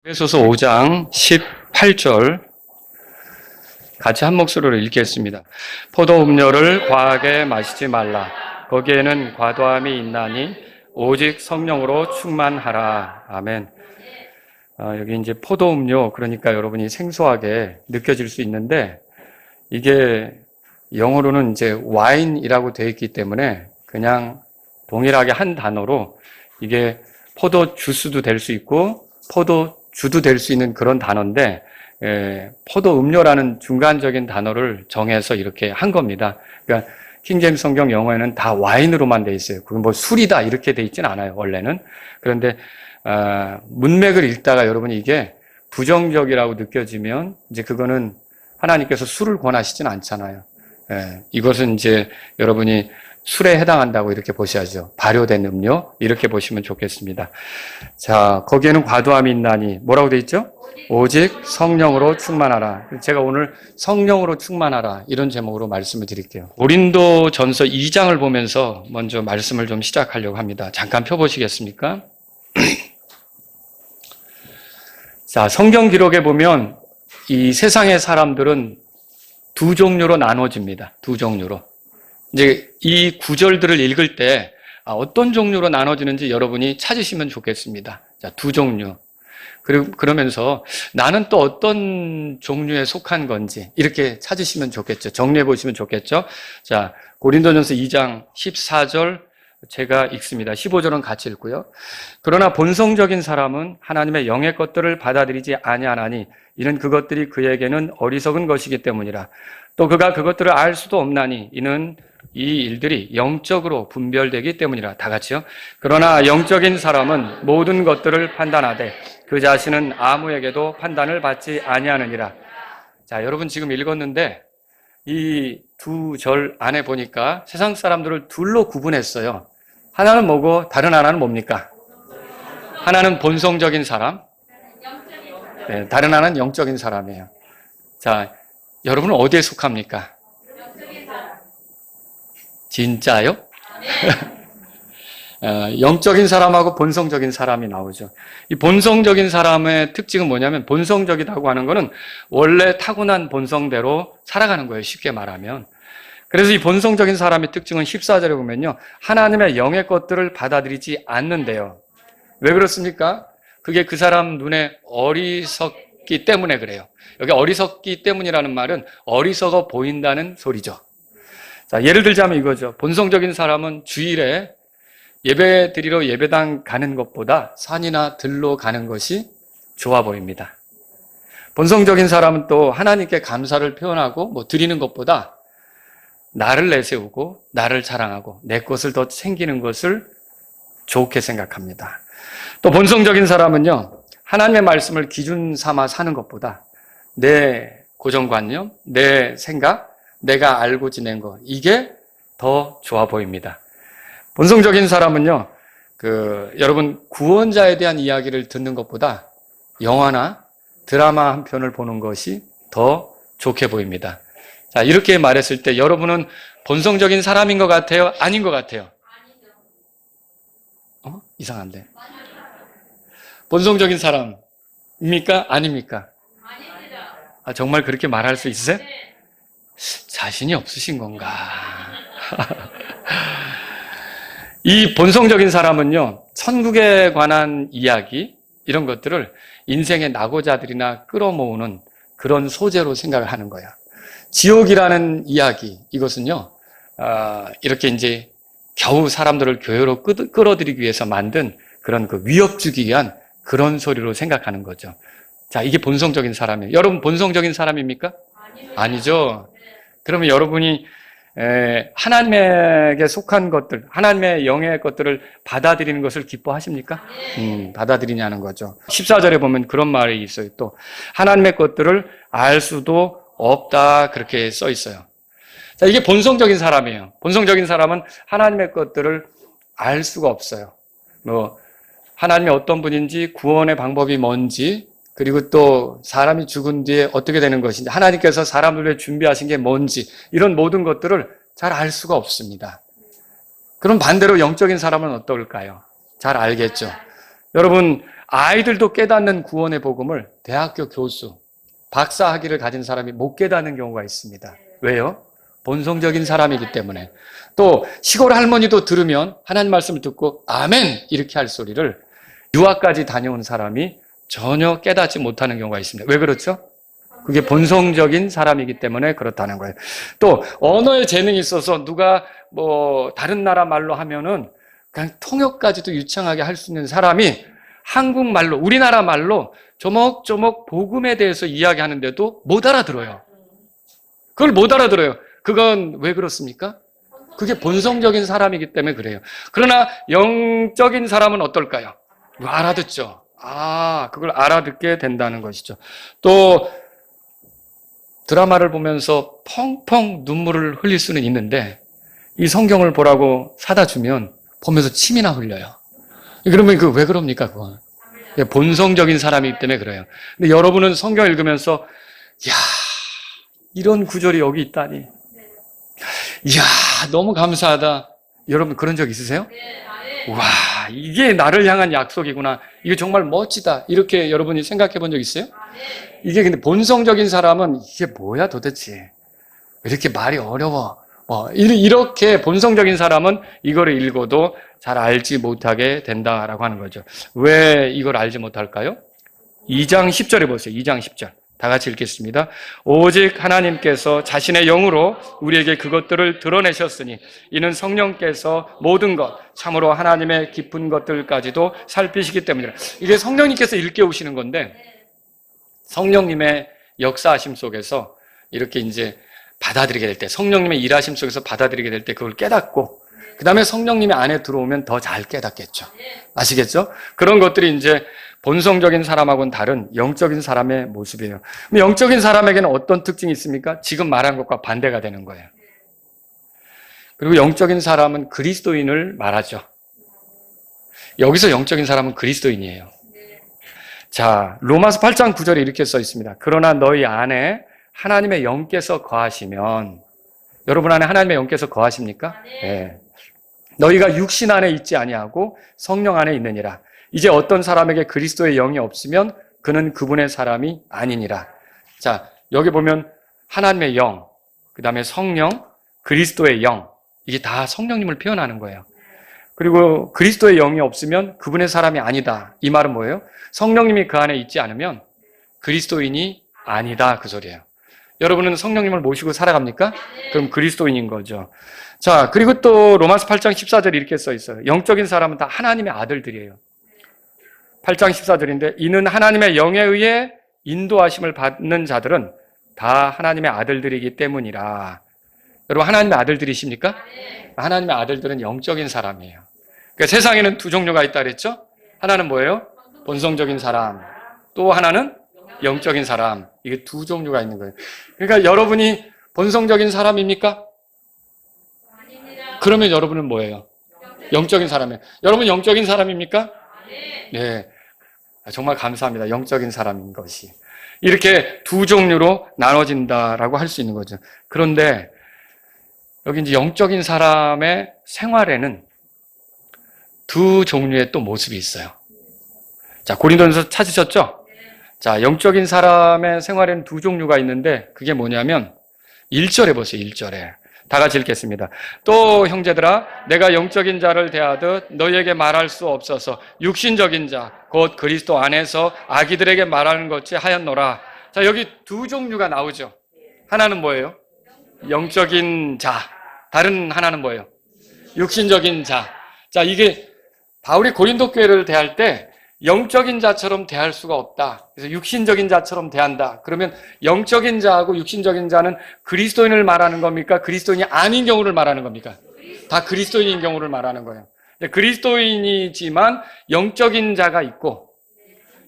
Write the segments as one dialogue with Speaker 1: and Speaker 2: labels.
Speaker 1: 에베소서 5장 18절 같이 한 목소리로 읽겠습니다. 포도 음료를 과하게 마시지 말라. 거기에는 과도함이 있나니 오직 성령으로 충만하라. 아멘. 여기 이제 포도 음료, 그러니까 여러분이 생소하게 느껴질 수 있는데 이게 영어로는 이제 와인이라고 되어 있기 때문에 그냥 동일하게 한 단어로 이게 포도 주스도 될 수 있고 포도 주도 될 수 있는 그런 단어인데 포도 음료라는 중간적인 단어를 정해서 이렇게 한 겁니다. 그러니까 킹제임스 성경 영어에는 다 와인으로만 돼 있어요. 그건 뭐 술이다 이렇게 돼 있지는 않아요, 원래는. 그런데 문맥을 읽다가 여러분이 이게 부정적이라고 느껴지면 이제 그거는 하나님께서 술을 권하시진 않잖아요. 이것은 이제 여러분이 술에 해당한다고 이렇게 보셔야죠. 발효된 음료 이렇게 보시면 좋겠습니다. 자, 거기에는 과도함이 있나니 뭐라고 돼 있죠? 오직 성령으로 충만하라. 제가 오늘 성령으로 충만하라 이런 제목으로 말씀을 드릴게요. 고린도전서 2장을 보면서 먼저 말씀을 좀 시작하려고 합니다. 잠깐 펴보시겠습니까? 자, 성경 기록에 보면 이 세상의 사람들은 두 종류로 나눠집니다. 두 종류로. 이제 이 구절들을 읽을 때 어떤 종류로 나눠지는지 여러분이 찾으시면 좋겠습니다. 자, 두 종류. 그러면서 나는 또 어떤 종류에 속한 건지 이렇게 찾으시면 좋겠죠. 정리해 보시면 좋겠죠. 자, 고린도전서 2장 14절 제가 읽습니다. 15절은 같이 읽고요. 그러나 본성적인 사람은 하나님의 영의 것들을 받아들이지 아니하나니 이는 그것들이 그에게는 어리석은 것이기 때문이라. 또 그가 그것들을 알 수도 없나니 이는 이 일들이 영적으로 분별되기 때문이라. 다 같이요. 그러나 영적인 사람은 모든 것들을 판단하되 그 자신은 아무에게도 판단을 받지 아니하느니라. 자, 여러분 지금 읽었는데 이 두 절 안에 보니까 세상 사람들을 둘로 구분했어요. 하나는 뭐고 다른 하나는 뭡니까? 하나는 본성적인 사람, 네, 다른 하나는 영적인 사람이에요. 자, 여러분은 어디에 속합니까? 진짜요? 영적인 사람하고 본성적인 사람이 나오죠. 이 본성적인 사람의 특징은 뭐냐면 본성적이라고 하는 거는 원래 타고난 본성대로 살아가는 거예요. 쉽게 말하면. 그래서 이 본성적인 사람의 특징은 14절에 보면요. 하나님의 영의 것들을 받아들이지 않는데요. 왜 그렇습니까? 그게 그 사람 눈에 어리석기 때문에 그래요. 여기 어리석기 때문이라는 말은 어리석어 보인다는 소리죠. 자, 예를 들자면 이거죠. 본성적인 사람은 주일에 예배 드리러 예배당 가는 것보다 산이나 들로 가는 것이 좋아 보입니다. 본성적인 사람은 또 하나님께 감사를 표현하고 드리는 것보다 나를 내세우고 나를 자랑하고 내 것을 더 챙기는 것을 좋게 생각합니다. 또 본성적인 사람은요, 하나님의 말씀을 기준 삼아 사는 것보다 내 고정관념, 내 생각, 내가 알고 지낸 것, 이게 더 좋아 보입니다. 본성적인 사람은요, 여러분, 구원자에 대한 이야기를 듣는 것보다 영화나 드라마 한 편을 보는 것이 더 좋게 보입니다. 자, 이렇게 말했을 때 여러분은 본성적인 사람인 것 같아요? 아닌 것 같아요? 이상한데. 본성적인 사람입니까? 아닙니까? 정말 그렇게 말할 수 있으세요? 자신이 없으신 건가? 이 본성적인 사람은요, 천국에 관한 이야기, 이런 것들을 인생의 낙오자들이나 끌어모으는 그런 소재로 생각을 하는 거야. 지옥이라는 이야기, 이것은요, 이렇게 이제 겨우 사람들을 교회로 끌어들이기 위해서 만든 그런 위협 주기 위한 그런 소리로 생각하는 거죠. 자, 이게 본성적인 사람이에요. 여러분, 본성적인 사람입니까? 아니죠. 그러면 여러분이 하나님에게 속한 것들, 하나님의 영의 것들을 받아들이는 것을 기뻐하십니까? 받아들이냐는 거죠. 14절에 보면 그런 말이 있어요. 또 하나님의 것들을 알 수도 없다 그렇게 써 있어요. 자, 이게 본성적인 사람이에요. 본성적인 사람은 하나님의 것들을 알 수가 없어요. 하나님이 어떤 분인지, 구원의 방법이 뭔지, 그리고 또 사람이 죽은 뒤에 어떻게 되는 것인지, 하나님께서 사람을 위해 준비하신 게 뭔지, 이런 모든 것들을 잘 알 수가 없습니다. 그럼 반대로 영적인 사람은 어떨까요? 잘 알겠죠. 여러분, 아이들도 깨닫는 구원의 복음을 대학교 교수, 박사 학위를 가진 사람이 못 깨닫는 경우가 있습니다. 왜요? 본성적인 사람이기 때문에. 또 시골 할머니도 들으면 하나님 말씀을 듣고 아멘 이렇게 할 소리를 유학까지 다녀온 사람이 전혀 깨닫지 못하는 경우가 있습니다. 왜 그렇죠? 그게 본성적인 사람이기 때문에 그렇다는 거예요. 또 언어의 재능이 있어서 누가 다른 나라 말로 하면은 그냥 통역까지도 유창하게 할 수 있는 사람이 한국말로, 우리나라 말로 조목조목 복음에 대해서 이야기하는데도 못 알아들어요. 그걸 못 알아들어요. 그건 왜 그렇습니까? 그게 본성적인 사람이기 때문에 그래요. 그러나 영적인 사람은 어떨까요? 알아듣죠. 그걸 알아듣게 된다는 것이죠. 또 드라마를 보면서 펑펑 눈물을 흘릴 수는 있는데 이 성경을 보라고 사다 주면 보면서 침이나 흘려요. 그러면 그 왜 그럽니까? 그건 본성적인 사람이기 때문에 그래요. 근데 여러분은 성경 읽으면서 이런 구절이 여기 있다니, 너무 감사하다. 여러분 그런 적 있으세요? 와, 이게 나를 향한 약속이구나. 이게 정말 멋지다. 이렇게 여러분이 생각해 본 적 있어요? 이게 근데 본성적인 사람은 이게 뭐야 도대체? 이렇게 말이 어려워. 이렇게 본성적인 사람은 이거를 읽어도 잘 알지 못하게 된다라고 하는 거죠. 왜 이걸 알지 못할까요? 2장 10절에 보세요. 2장 10절. 다 같이 읽겠습니다. 오직 하나님께서 자신의 영으로 우리에게 그것들을 드러내셨으니 이는 성령께서 모든 것, 참으로 하나님의 깊은 것들까지도 살피시기 때문이라. 이게 성령님께서 일깨우시는 건데 성령님의 역사하심 속에서 이렇게 이제 받아들이게 될 때, 성령님의 일하심 속에서 받아들이게 될 때 그걸 깨닫고 그 다음에 성령님이 안에 들어오면 더 잘 깨닫겠죠. 아시겠죠? 그런 것들이 이제 본성적인 사람하고는 다른 영적인 사람의 모습이에요. 그럼 영적인 사람에게는 어떤 특징이 있습니까? 지금 말한 것과 반대가 되는 거예요. 그리고 영적인 사람은 그리스도인을 말하죠. 여기서 영적인 사람은 그리스도인이에요. 자, 로마서 8장 9절에 이렇게 써 있습니다. 그러나 너희 안에 하나님의 영께서 거하시면, 여러분 안에 하나님의 영께서 거하십니까? 네. 너희가 육신 안에 있지 아니하고 성령 안에 있느니라. 이제 어떤 사람에게 그리스도의 영이 없으면 그는 그분의 사람이 아니니라. 자, 여기 보면 하나님의 영, 그 다음에 성령, 그리스도의 영, 이게 다 성령님을 표현하는 거예요. 그리고 그리스도의 영이 없으면 그분의 사람이 아니다. 이 말은 뭐예요? 성령님이 그 안에 있지 않으면 그리스도인이 아니다, 그 소리예요. 여러분은 성령님을 모시고 살아갑니까? 그럼 그리스도인인 거죠. 자, 그리고 또 로마서 8장 14절에 이렇게 써 있어요. 영적인 사람은 다 하나님의 아들들이에요. 8장 14절인데 이는 하나님의 영에 의해 인도하심을 받는 자들은 다 하나님의 아들들이기 때문이라. 여러분 하나님의 아들들이십니까? 하나님의 아들들은 영적인 사람이에요. 그러니까 세상에는 두 종류가 있다 그랬죠? 하나는 뭐예요? 본성적인 사람. 또 하나는 영적인 사람. 이게 두 종류가 있는 거예요. 그러니까 여러분이 본성적인 사람입니까? 그러면 여러분은 뭐예요? 영적인 사람이에요. 여러분 영적인 사람입니까? 네. 정말 감사합니다. 영적인 사람인 것이. 이렇게 두 종류로 나눠진다라고 할 수 있는 거죠. 그런데 여기 이제 영적인 사람의 생활에는 두 종류의 또 모습이 있어요. 자, 고린도전서 찾으셨죠? 자, 영적인 사람의 생활에는 두 종류가 있는데 그게 뭐냐면 1절에 보세요. 1절에. 다 같이 읽겠습니다. 또 형제들아 내가 영적인 자를 대하듯 너희에게 말할 수 없어서 육신적인 자 곧 그리스도 안에서 아기들에게 말하는 것이 하였노라. 자, 여기 두 종류가 나오죠. 하나는 뭐예요? 영적인 자. 다른 하나는 뭐예요? 육신적인 자. 자, 이게 바울이 고린도 교회를 대할 때 영적인 자처럼 대할 수가 없다. 그래서 육신적인 자처럼 대한다. 그러면 영적인 자하고 육신적인 자는 그리스도인을 말하는 겁니까? 그리스도인이 아닌 경우를 말하는 겁니까? 다 그리스도인인 경우를 말하는 거예요. 그리스도인이지만 영적인 자가 있고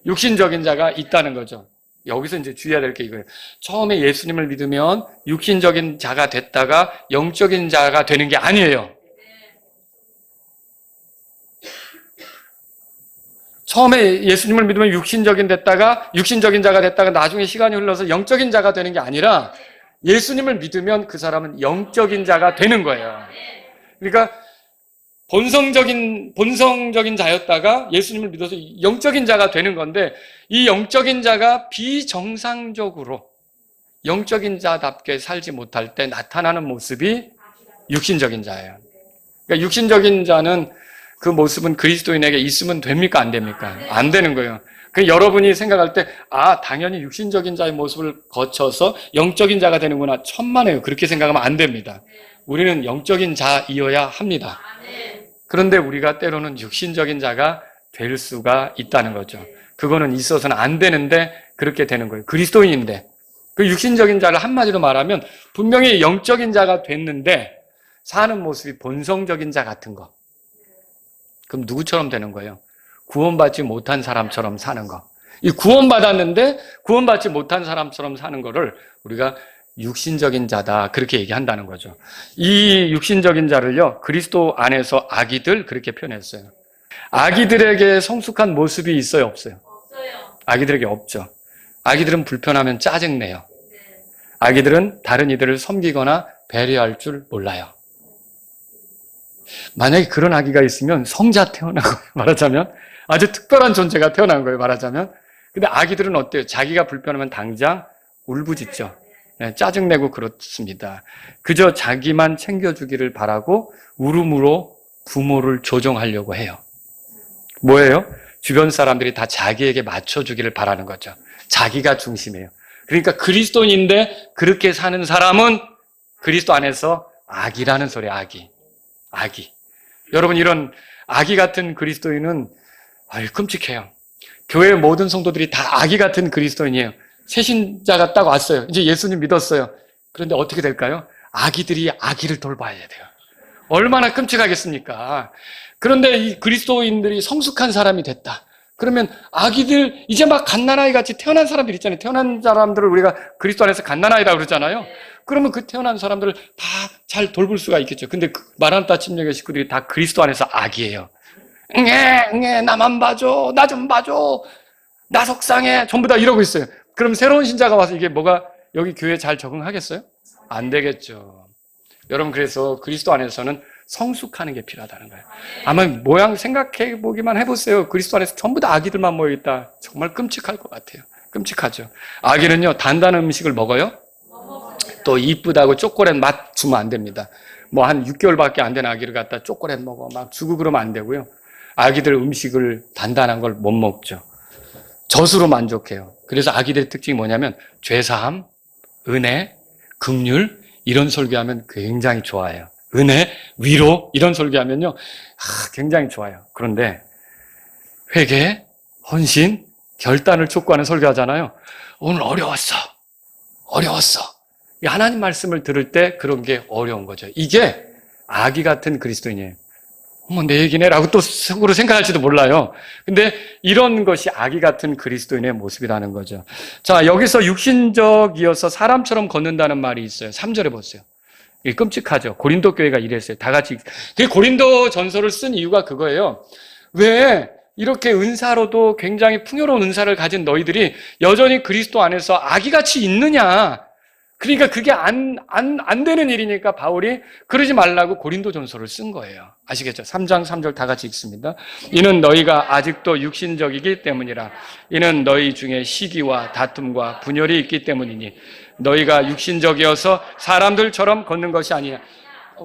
Speaker 1: 육신적인 자가 있다는 거죠. 여기서 이제 주의해야 될 게 이거예요. 처음에 예수님을 믿으면 육신적인 자가 됐다가 영적인 자가 되는 게 아니에요. 처음에 예수님을 믿으면 육신적인 자가 됐다가 나중에 시간이 흘러서 영적인 자가 되는 게 아니라 예수님을 믿으면 그 사람은 영적인 자가 되는 거예요. 그러니까 본성적인 자였다가 예수님을 믿어서 영적인 자가 되는 건데, 이 영적인 자가 비정상적으로 영적인 자답게 살지 못할 때 나타나는 모습이 육신적인 자예요. 그러니까 육신적인 자는 그 모습은 그리스도인에게 있으면 됩니까? 안 됩니까? 안 되는 거예요. 여러분이 생각할 때, 당연히 육신적인 자의 모습을 거쳐서 영적인 자가 되는구나. 천만에요. 그렇게 생각하면 안 됩니다. 우리는 영적인 자이어야 합니다. 그런데 우리가 때로는 육신적인 자가 될 수가 있다는 거죠. 그거는 있어서는 안 되는데 그렇게 되는 거예요. 그리스도인인데. 그 육신적인 자를 한마디로 말하면 분명히 영적인 자가 됐는데 사는 모습이 본성적인 자 같은 거. 그럼 누구처럼 되는 거예요? 구원받지 못한 사람처럼 사는 거. 이 구원받았는데 구원받지 못한 사람처럼 사는 거를 우리가 육신적인 자다 그렇게 얘기한다는 거죠. 이 육신적인 자를요, 그리스도 안에서 아기들 그렇게 표현했어요. 아기들에게 성숙한 모습이 있어요, 없어요?
Speaker 2: 없어요.
Speaker 1: 아기들에게 없죠. 아기들은 불편하면 짜증내요. 아기들은 다른 이들을 섬기거나 배려할 줄 몰라요. 만약에 그런 아기가 있으면 성자 태어난 거예요, 말하자면. 아주 특별한 존재가 태어난 거예요, 말하자면. 근데 아기들은 어때요? 자기가 불편하면 당장 울부짖죠. 네, 짜증내고 그렇습니다. 그저 자기만 챙겨주기를 바라고 울음으로 부모를 조종하려고 해요. 뭐예요? 주변 사람들이 다 자기에게 맞춰주기를 바라는 거죠. 자기가 중심이에요. 그러니까 그리스도인인데 그렇게 사는 사람은 그리스도 안에서 악이라는 소리예요. 악이. 여러분, 이런 악이 같은 그리스도인은 끔찍해요. 교회 모든 성도들이 다 악이 같은 그리스도인이에요. 새신자가 딱 왔어요. 이제 예수님 믿었어요. 그런데 어떻게 될까요? 아기들이 아기를 돌봐야 돼요. 얼마나 끔찍하겠습니까? 그런데 이 그리스도인들이 성숙한 사람이 됐다. 그러면 아기들, 이제 막 갓난아이 같이 태어난 사람들 있잖아요. 태어난 사람들을 우리가 그리스도 안에서 갓난아이라고 그러잖아요. 그러면 그 태어난 사람들을 다 잘 돌볼 수가 있겠죠. 근데 그 마라나타 침례교회 식구들이 다 그리스도 안에서 아기예요. 나만 봐줘. 나 좀 봐줘. 나 속상해. 전부 다 이러고 있어요. 그럼 새로운 신자가 와서 이게 뭐가 여기 교회에 잘 적응하겠어요? 안 되겠죠. 여러분, 그래서 그리스도 안에서는 성숙하는 게 필요하다는 거예요. 아마 모양 생각해 보기만 해보세요. 그리스도 안에서 전부 다 아기들만 모여있다. 정말 끔찍할 것 같아요. 끔찍하죠. 아기는요, 단단한 음식을 먹어요. 또 이쁘다고 초콜릿 맛 주면 안 됩니다. 뭐 한 6개월밖에 안 된 아기를 갖다 초콜릿 먹어 막 주고 그러면 안 되고요. 아기들 음식을 단단한 걸 못 먹죠. 젖으로 만족해요. 그래서 아기들의 특징이 뭐냐면 죄사함, 은혜, 긍휼 이런 설교하면 굉장히 좋아해요. 은혜, 위로 이런 설교하면요, 굉장히 좋아요. 그런데 회개, 헌신, 결단을 촉구하는 설교하잖아요. 오늘 어려웠어. 하나님 말씀을 들을 때 그런 게 어려운 거죠. 이게 아기 같은 그리스도인이에요. 내 얘기네 라고 또 속으로 생각할지도 몰라요. 근데 이런 것이 아기 같은 그리스도인의 모습이라는 거죠. 자, 여기서 육신적이어서 사람처럼 걷는다는 말이 있어요. 3절에 보세요. 이게 끔찍하죠. 고린도 교회가 이랬어요. 다 같이. 고린도 전서를 쓴 이유가 그거예요. 왜 이렇게 은사로도 굉장히 풍요로운 은사를 가진 너희들이 여전히 그리스도 안에서 아기같이 있느냐. 그러니까 그게 안 되는 일이니까 바울이 그러지 말라고 고린도 전서를 쓴 거예요. 아시겠죠? 3장 3절 다 같이 읽습니다. 이는 너희가 아직도 육신적이기 때문이라. 이는 너희 중에 시기와 다툼과 분열이 있기 때문이니 너희가 육신적이어서 사람들처럼 걷는 것이 아니냐.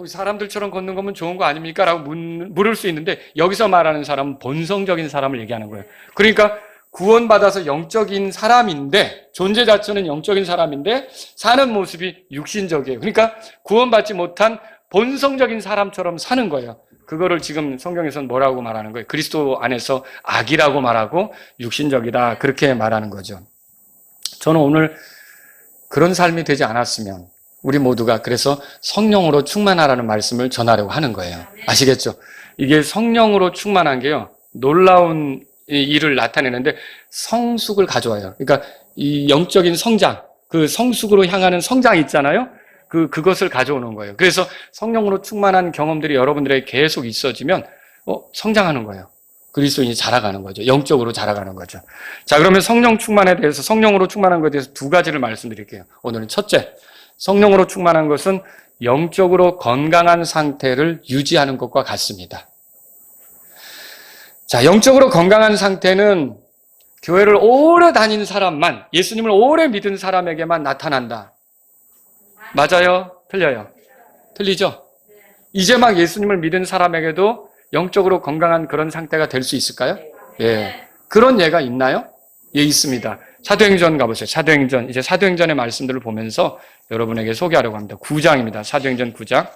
Speaker 1: 사람들처럼 걷는 거면 좋은 거 아닙니까? 라고 물을 수 있는데 여기서 말하는 사람은 본성적인 사람을 얘기하는 거예요. 그러니까 구원받아서 영적인 사람인데, 존재 자체는 영적인 사람인데 사는 모습이 육신적이에요. 그러니까 구원받지 못한 본성적인 사람처럼 사는 거예요. 그거를 지금 성경에서는 뭐라고 말하는 거예요? 그리스도 안에서 악이라고 말하고 육신적이다 그렇게 말하는 거죠. 저는 오늘 그런 삶이 되지 않았으면 우리 모두가 그래서 성령으로 충만하라는 말씀을 전하려고 하는 거예요. 아시겠죠? 이게 성령으로 충만한 게요, 놀라운 일을 나타내는데 성숙을 가져와요. 그러니까 이 영적인 성장, 그 성숙으로 향하는 성장이 있잖아요. 그것을 가져오는 거예요. 그래서 성령으로 충만한 경험들이 여러분들에게 계속 있어지면 성장하는 거예요. 그리스도인이 자라가는 거죠. 영적으로 자라가는 거죠. 자, 그러면 성령 충만에 대해서, 성령으로 충만한 것에 대해서 두 가지를 말씀드릴게요. 오늘은 첫째, 성령으로 충만한 것은 영적으로 건강한 상태를 유지하는 것과 같습니다. 자, 영적으로 건강한 상태는 교회를 오래 다닌 사람만, 예수님을 오래 믿은 사람에게만 나타난다. 맞아요? 틀려요? 틀리죠? 이제 막 예수님을 믿은 사람에게도 영적으로 건강한 그런 상태가 될 수 있을까요? 예. 그런 예가 있나요? 예, 있습니다. 사도행전 가보세요. 사도행전. 이제 사도행전의 말씀들을 보면서 여러분에게 소개하려고 합니다. 9장입니다. 사도행전 9장.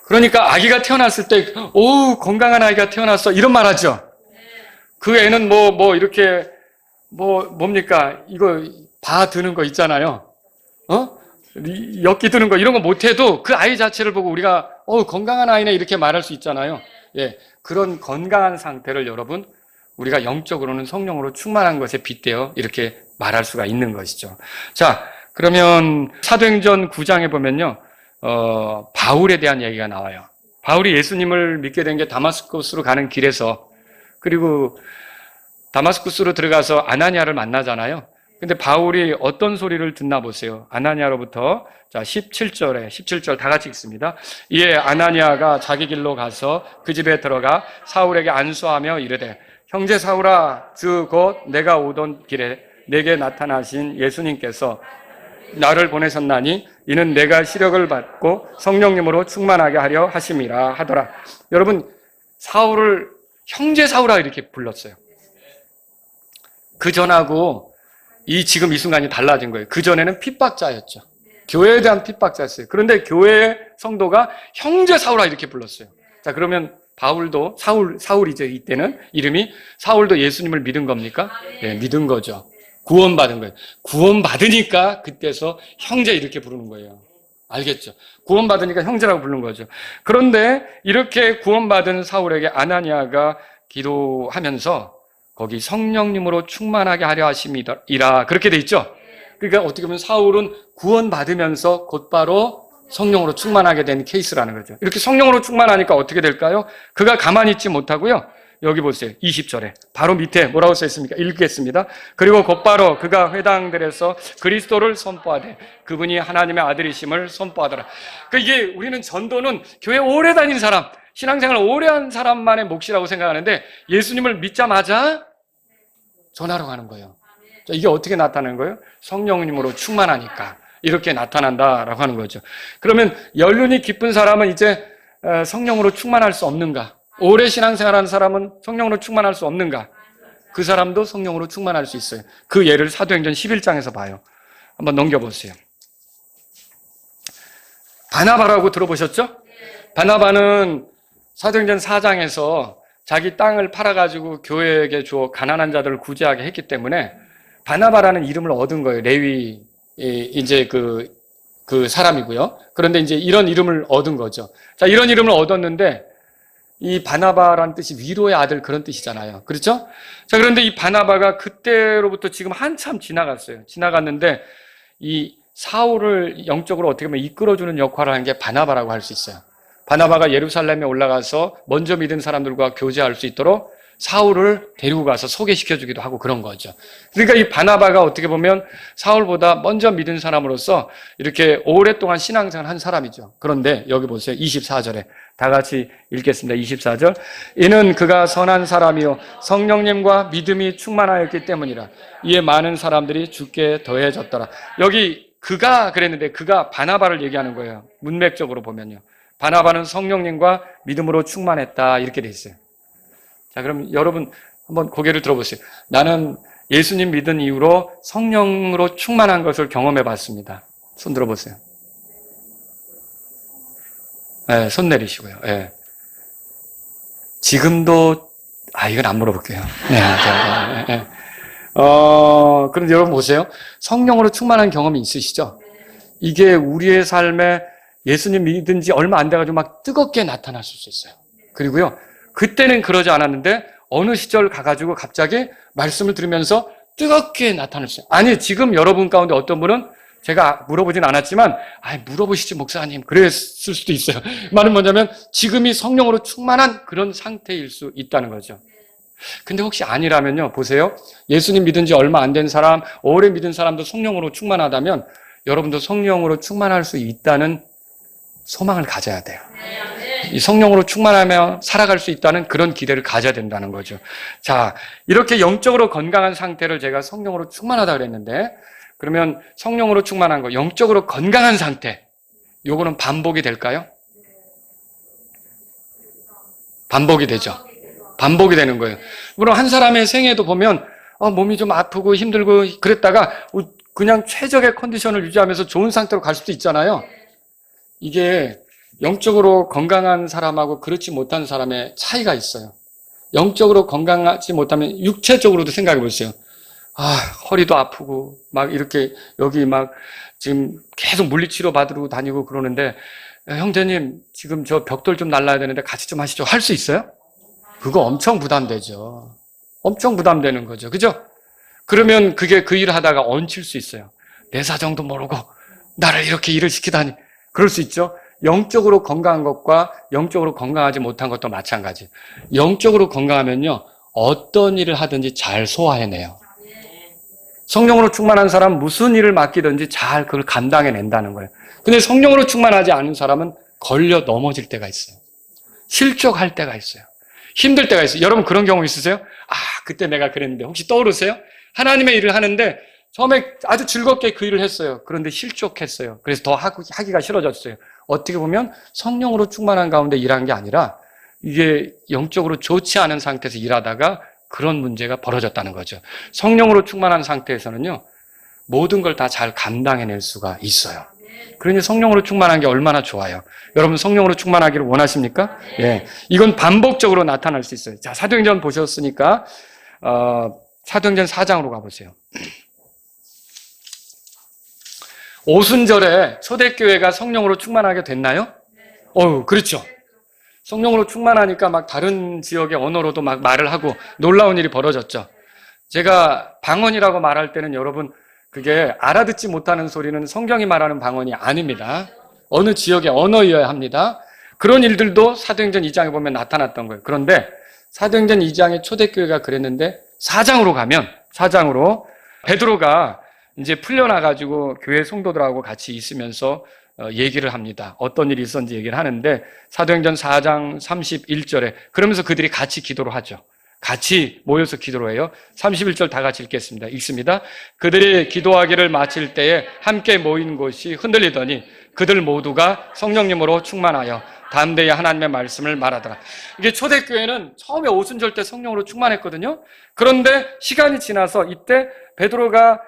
Speaker 1: 그러니까 아기가 태어났을 때, 오, 건강한 아이가 태어났어. 이런 말 하죠. 그 애는 이렇게, 뭡니까? 이거, 바 드는 거 있잖아요. 엿기 드는 거, 이런 거 못해도 그 아이 자체를 보고 우리가, 건강한 아이네. 이렇게 말할 수 있잖아요. 예. 그런 건강한 상태를 여러분, 우리가 영적으로는 성령으로 충만한 것에 빗대어 이렇게 말할 수가 있는 것이죠. 자, 그러면 사도행전 9장에 보면요. 바울에 대한 얘기가 나와요. 바울이 예수님을 믿게 된 게 다마스쿠스로 가는 길에서, 그리고 다마스쿠스로 들어가서 아나니아를 만나잖아요. 근데 바울이 어떤 소리를 듣나 보세요. 아나니아로부터, 자, 17절 다 같이 읽습니다. 이에 아나니아가 자기 길로 가서 그 집에 들어가 사울에게 안수하며 이르되, 형제 사울아, 주 곧 내가 오던 길에 내게 나타나신 예수님께서 나를 보내셨나니 이는 내가 시력을 받고 성령님으로 충만하게 하려 하심이라 하더라. 여러분, 사울을 형제 사울아 이렇게 불렀어요. 그 전하고 지금 이 순간이 달라진 거예요. 그 전에는 핍박자였죠. 교회에 대한 핍박자였어요. 그런데 교회의 성도가 형제 사울아 이렇게 불렀어요. 자, 그러면 바울도 사울이죠. 이때는 이름이 사울도 예수님을 믿은 겁니까? 네, 믿은 거죠. 구원받은 거예요. 구원받으니까 그때서 형제 이렇게 부르는 거예요. 알겠죠? 구원받으니까 형제라고 부르는 거죠. 그런데 이렇게 구원받은 사울에게 아나니아가 기도하면서 거기 성령님으로 충만하게 하려 하심이라 그렇게 돼 있죠? 그러니까 어떻게 보면 사울은 구원받으면서 곧바로 성령으로 충만하게 된 케이스라는 거죠. 이렇게 성령으로 충만하니까 어떻게 될까요? 그가 가만히 있지 못하고요. 여기 보세요. 20절에 바로 밑에 뭐라고 써 있습니까? 읽겠습니다. 그리고 곧바로 그가 회당들에서 그리스도를 선포하되 그분이 하나님의 아들이심을 선포하더라. 그러니까 이게 우리는 전도는 교회 오래 다닌 사람, 신앙생활 오래 한 사람만의 몫이라고 생각하는데 예수님을 믿자마자 전하러 가는 거예요. 자, 이게 어떻게 나타나는 거예요? 성령님으로 충만하니까 이렇게 나타난다라고 하는 거죠. 그러면 연륜이 깊은 사람은 이제 성령으로 충만할 수 없는가? 오래 신앙생활하는 사람은 성령으로 충만할 수 없는가? 그 사람도 성령으로 충만할 수 있어요. 그 예를 사도행전 11장에서 봐요. 한번 넘겨보세요. 바나바라고 들어보셨죠? 바나바는 사도행전 4장에서 자기 땅을 팔아가지고 교회에게 주어 가난한 자들을 구제하게 했기 때문에 바나바라는 이름을 얻은 거예요. 레위 이제 그 사람이고요. 그런데 이제 이런 이름을 얻은 거죠. 자, 이런 이름을 얻었는데 이 바나바라는 뜻이 위로의 아들 그런 뜻이잖아요. 그렇죠? 자, 그런데 이 바나바가 그때로부터 지금 한참 지나갔어요. 지나갔는데 이 사울을 영적으로 어떻게 보면 이끌어주는 역할을 하는 게 바나바라고 할 수 있어요. 바나바가 예루살렘에 올라가서 먼저 믿은 사람들과 교제할 수 있도록 사울을 데리고 가서 소개시켜주기도 하고 그런 거죠. 그러니까 이 바나바가 어떻게 보면 사울보다 먼저 믿은 사람으로서 이렇게 오랫동안 신앙생활을 한 사람이죠. 그런데 여기 보세요. 24절에 다 같이 읽겠습니다. 24절. 이는 그가 선한 사람이요 성령님과 믿음이 충만하였기 때문이라. 이에 많은 사람들이 주께 더해졌더라. 여기 그가 그랬는데 그가 바나바를 얘기하는 거예요. 문맥적으로 보면요. 바나바는 성령님과 믿음으로 충만했다 이렇게 돼 있어요. 자, 그럼 여러분 한번 고개를 들어보세요. 나는 예수님 믿은 이후로 성령으로 충만한 것을 경험해 봤습니다. 손 들어보세요. 네, 손 내리시고요. 네. 지금도 이건 안 물어볼게요. 네. 그런데 여러분 보세요. 성령으로 충만한 경험이 있으시죠? 이게 우리의 삶에 예수님 믿은 지 얼마 안 돼가지고 막 뜨겁게 나타날 수 있어요. 그리고요, 그때는 그러지 않았는데 어느 시절 가가지고 갑자기 말씀을 들으면서 뜨겁게 나타났어요. 아니, 지금 여러분 가운데 어떤 분은 제가 물어보진 않았지만 물어보시지 목사님 그랬을 수도 있어요. 말은 뭐냐면 지금이 성령으로 충만한 그런 상태일 수 있다는 거죠. 근데 혹시 아니라면요, 보세요. 예수님 믿은 지 얼마 안 된 사람, 오래 믿은 사람도 성령으로 충만하다면 여러분도 성령으로 충만할 수 있다는 소망을 가져야 돼요. 이 성령으로 충만하며 살아갈 수 있다는 그런 기대를 가져야 된다는 거죠. 자, 이렇게 영적으로 건강한 상태를 제가 성령으로 충만하다 그랬는데, 그러면 성령으로 충만한 거, 영적으로 건강한 상태, 요거는 반복이 될까요? 반복이 되죠. 반복이 되는 거예요. 물론 한 사람의 생애도 보면 몸이 좀 아프고 힘들고 그랬다가 그냥 최적의 컨디션을 유지하면서 좋은 상태로 갈 수도 있잖아요. 이게 영적으로 건강한 사람하고 그렇지 못한 사람의 차이가 있어요. 영적으로 건강하지 못하면 육체적으로도 생각해 보세요. 허리도 아프고 막 이렇게 여기 막 지금 계속 물리치료 받으러 다니고 그러는데, 형제님 지금 저 벽돌 좀 날라야 되는데 같이 좀 하시죠. 할 수 있어요? 그거 엄청 부담되죠. 엄청 부담되는 거죠. 그죠? 그러면 그게 그 일을 하다가 얹힐 수 있어요. 내 사정도 모르고 나를 이렇게 일을 시키다니. 그럴 수 있죠. 영적으로 건강한 것과 영적으로 건강하지 못한 것도 마찬가지. 영적으로 건강하면요, 어떤 일을 하든지 잘 소화해내요. 성령으로 충만한 사람은 무슨 일을 맡기든지 잘 그걸 감당해낸다는 거예요. 근데 성령으로 충만하지 않은 사람은 걸려 넘어질 때가 있어요. 실족할 때가 있어요. 힘들 때가 있어요. 여러분 그런 경우 있으세요? 그때 내가 그랬는데 혹시 떠오르세요? 하나님의 일을 하는데 처음에 아주 즐겁게 그 일을 했어요. 그런데 실족했어요. 그래서 더 하기가 싫어졌어요. 어떻게 보면 성령으로 충만한 가운데 일한 게 아니라 이게 영적으로 좋지 않은 상태에서 일하다가 그런 문제가 벌어졌다는 거죠. 성령으로 충만한 상태에서는요, 모든 걸 다 잘 감당해낼 수가 있어요. 그러니 성령으로 충만한 게 얼마나 좋아요. 여러분 성령으로 충만하기를 원하십니까? 예, 이건 반복적으로 나타날 수 있어요. 자, 사도행전 보셨으니까 사도행전 4장으로 가보세요. 오순절에 초대교회가 성령으로 충만하게 됐나요? 그렇죠. 성령으로 충만하니까 막 다른 지역의 언어로도 막 말을 하고 놀라운 일이 벌어졌죠. 제가 방언이라고 말할 때는 여러분, 그게 알아듣지 못하는 소리는 성경이 말하는 방언이 아닙니다. 어느 지역의 언어여야 합니다. 그런 일들도 사도행전 2장에 보면 나타났던 거예요. 그런데 사도행전 2장의 초대교회가 그랬는데 4장으로 가면, 4장으로 베드로가 이제 풀려나가지고 교회 성도들하고 같이 있으면서 얘기를 합니다. 어떤 일이 있었는지 얘기를 하는데, 사도행전 4장 31절에 그러면서 그들이 같이 기도를 하죠. 같이 모여서 기도를 해요. 31절 다 같이 읽습니다. 그들이 기도하기를 마칠 때에 함께 모인 곳이 흔들리더니 그들 모두가 성령님으로 충만하여 담대히 하나님의 말씀을 말하더라. 이게 초대교회는 처음에 오순절 때 성령으로 충만했거든요. 그런데 시간이 지나서 이때 베드로가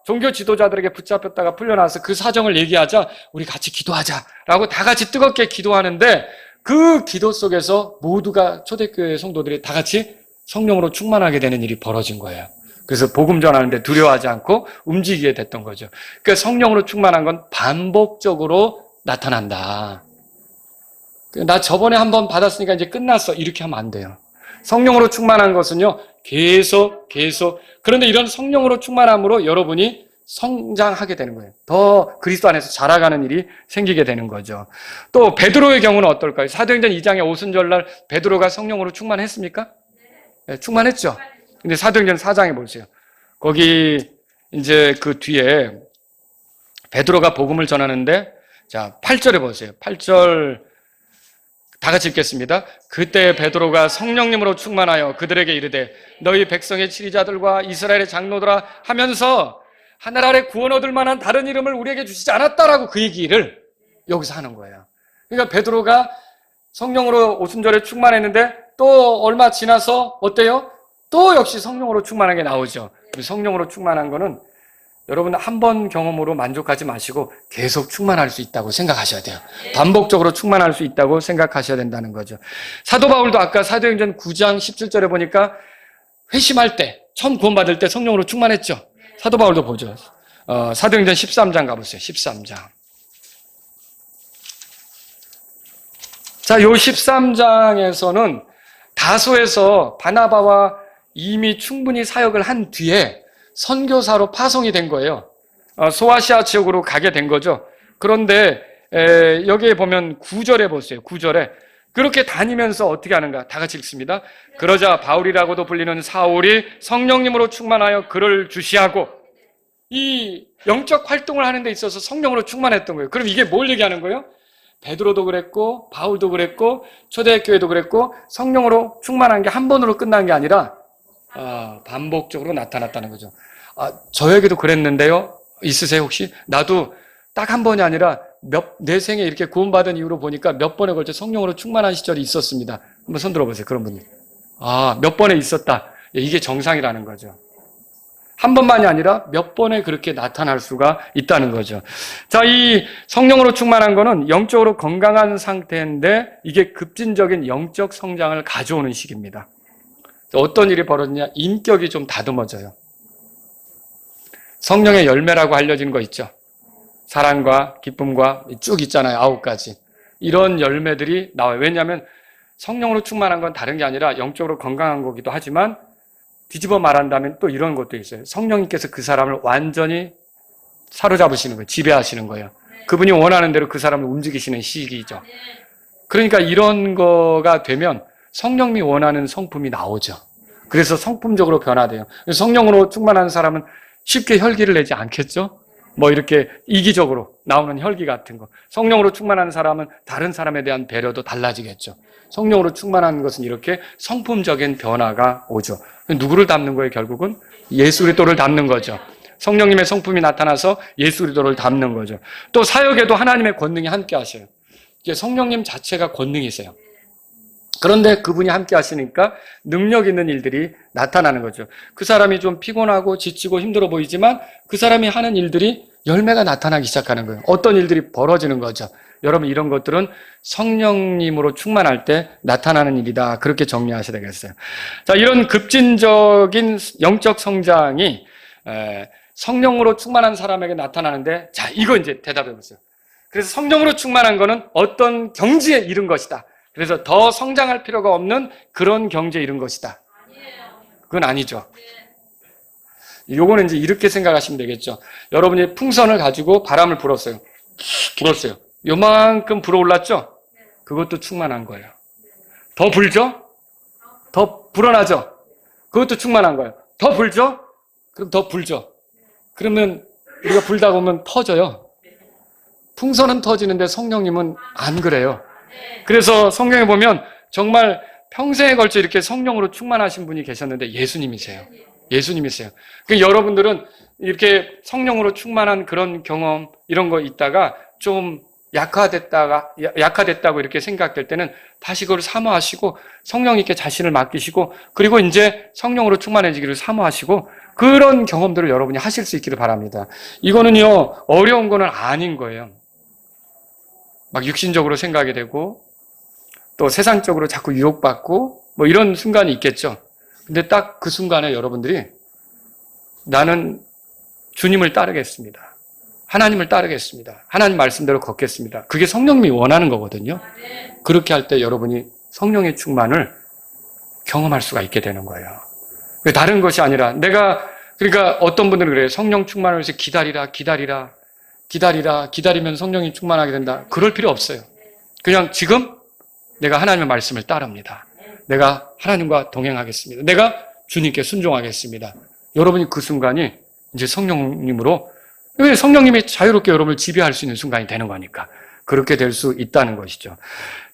Speaker 1: 종교 지도자들에게 붙잡혔다가 풀려나서 그 사정을 얘기하자 우리 같이 기도하자라고 다 같이 뜨겁게 기도하는데, 그 기도 속에서 모두가 초대교회 성도들이 다 같이 성령으로 충만하게 되는 일이 벌어진 거예요. 그래서 복음 전하는데 두려워하지 않고 움직이게 됐던 거죠. 그러니까 성령으로 충만한 건 반복적으로 나타난다. 나 저번에 한번 받았으니까 이제 끝났어, 이렇게 하면 안 돼요. 성령으로 충만한 것은요, 계속. 그런데 이런 성령으로 충만함으로 여러분이 성장하게 되는 거예요. 더 그리스도 안에서 자라가는 일이 생기게 되는 거죠. 또 베드로의 경우는 어떨까요? 사도행전 2장의 오순절날 베드로가 성령으로 충만했습니까? 네, 충만했죠. 근데 사도행전 4장에 보세요. 거기 이제 그 뒤에 베드로가 복음을 전하는데, 자, 8절에 보세요. 8절 다 같이 읽겠습니다. 그때 베드로가 성령님으로 충만하여 그들에게 이르되 너희 백성의 치리자들과 이스라엘의 장로들아 하면서 하늘 아래 구원 얻을 만한 다른 이름을 우리에게 주시지 않았다라고 그 얘기를 여기서 하는 거예요. 그러니까 베드로가 성령으로 오순절에 충만했는데 또 얼마 지나서 어때요? 또 역시 성령으로 충만하게 나오죠. 성령으로 충만한 거는 여러분 한 번 경험으로 만족하지 마시고 계속 충만할 수 있다고 생각하셔야 돼요. 반복적으로 충만할 수 있다고 생각하셔야 된다는 거죠. 사도 바울도 아까 사도행전 9장 17절에 보니까 회심할 때, 처음 구원받을 때 성령으로 충만했죠. 사도 바울도 보죠. 사도행전 13장 가보세요. 13장. 자, 요 13장에서는 다소에서 바나바와 이미 충분히 사역을 한 뒤에 선교사로 파송이 된 거예요. 소아시아 지역으로 가게 된 거죠. 그런데 여기에 보면 9절에 보세요. 9절에 그렇게 다니면서 어떻게 하는가? 다 같이 읽습니다. 그러자 바울이라고도 불리는 사울이 성령님으로 충만하여 그를 주시하고, 이 영적 활동을 하는 데 있어서 성령으로 충만했던 거예요. 그럼 이게 뭘 얘기하는 거예요? 베드로도 그랬고 바울도 그랬고 초대교회도 그랬고 성령으로 충만한 게 한 번으로 끝난 게 아니라 반복적으로 나타났다는 거죠. 저에게도 그랬는데요. 있으세요 혹시? 나도 딱 한 번이 아니라 내 생에 이렇게 구원받은 이후로 보니까 몇 번에 걸쳐 성령으로 충만한 시절이 있었습니다. 한번 손 들어보세요. 그런 분들. 몇 번에 있었다. 이게 정상이라는 거죠. 한 번만이 아니라 몇 번에 그렇게 나타날 수가 있다는 거죠. 자, 이 성령으로 충만한 거는 영적으로 건강한 상태인데 이게 급진적인 영적 성장을 가져오는 시기입니다. 어떤 일이 벌어지냐? 인격이 좀 다듬어져요. 성령의 열매라고 알려진 거 있죠. 사랑과 기쁨과 쭉 있잖아요. 9가지. 이런 열매들이 나와요. 왜냐하면 성령으로 충만한 건 다른 게 아니라 영적으로 건강한 거기도 하지만 뒤집어 말한다면 또 이런 것도 있어요. 성령님께서 그 사람을 완전히 사로잡으시는 거예요. 지배하시는 거예요. 그분이 원하는 대로 그 사람을 움직이시는 시기죠. 그러니까 이런 거가 되면 성령님이 원하는 성품이 나오죠. 그래서 성품적으로 변화돼요. 성령으로 충만한 사람은 쉽게 혈기를 내지 않겠죠? 이렇게 이기적으로 나오는 혈기 같은 거. 성령으로 충만한 사람은 다른 사람에 대한 배려도 달라지겠죠. 성령으로 충만한 것은 이렇게 성품적인 변화가 오죠. 누구를 닮는 거예요, 결국은? 예수 그리스도를 닮는 거죠. 성령님의 성품이 나타나서 예수 그리스도를 닮는 거죠. 또 사역에도 하나님의 권능이 함께 하셔요. 이게 성령님 자체가 권능이세요. 그런데 그분이 함께 하시니까 능력 있는 일들이 나타나는 거죠. 그 사람이 좀 피곤하고 지치고 힘들어 보이지만 그 사람이 하는 일들이 열매가 나타나기 시작하는 거예요. 어떤 일들이 벌어지는 거죠. 여러분 이런 것들은 성령님으로 충만할 때 나타나는 일이다. 그렇게 정리하셔야 되겠어요. 자, 이런 급진적인 영적 성장이 성령으로 충만한 사람에게 나타나는데 자, 이거 이제 대답해 보세요. 그래서 성령으로 충만한 거는 어떤 경지에 이른 것이다. 그래서 더 성장할 필요가 없는 그런 경지에 이른 것이다. 그건 아니죠. 요거는 이제 이렇게 생각하시면 되겠죠. 여러분이 풍선을 가지고 바람을 불었어요. 요만큼 불어올랐죠? 그것도 충만한 거예요. 더 불죠? 더 불어나죠? 그것도 충만한 거예요. 더 불죠? 그럼 더 불죠? 그러면 우리가 불다 보면 터져요. 풍선은 터지는데 성령님은 안 그래요. 그래서 성경에 보면 정말 평생에 걸쳐 이렇게 성령으로 충만하신 분이 계셨는데 예수님이세요. 그러니까 여러분들은 이렇게 성령으로 충만한 그런 경험 이런 거 있다가 좀 약화됐다고 이렇게 생각될 때는 다시 그걸 사모하시고 성령님께 자신을 맡기시고 그리고 이제 성령으로 충만해지기를 사모하시고 그런 경험들을 여러분이 하실 수 있기를 바랍니다. 이거는요, 어려운 거는 아닌 거예요. 막 육신적으로 생각이 되고 또 세상적으로 자꾸 유혹받고 이런 순간이 있겠죠. 근데 딱 그 순간에 여러분들이 나는 주님을 따르겠습니다. 하나님을 따르겠습니다. 하나님 말씀대로 걷겠습니다. 그게 성령님이 원하는 거거든요. 그렇게 할 때 여러분이 성령의 충만을 경험할 수가 있게 되는 거예요. 다른 것이 아니라 그러니까 어떤 분들은 그래요. 성령 충만을 위해서 기다리면 성령이 충만하게 된다. 그럴 필요 없어요. 그냥 지금 내가 하나님의 말씀을 따릅니다. 내가 하나님과 동행하겠습니다. 내가 주님께 순종하겠습니다. 여러분이 그 순간이 이제 성령님으로 성령님이 자유롭게 여러분을 지배할 수 있는 순간이 되는 거니까 그렇게 될 수 있다는 것이죠.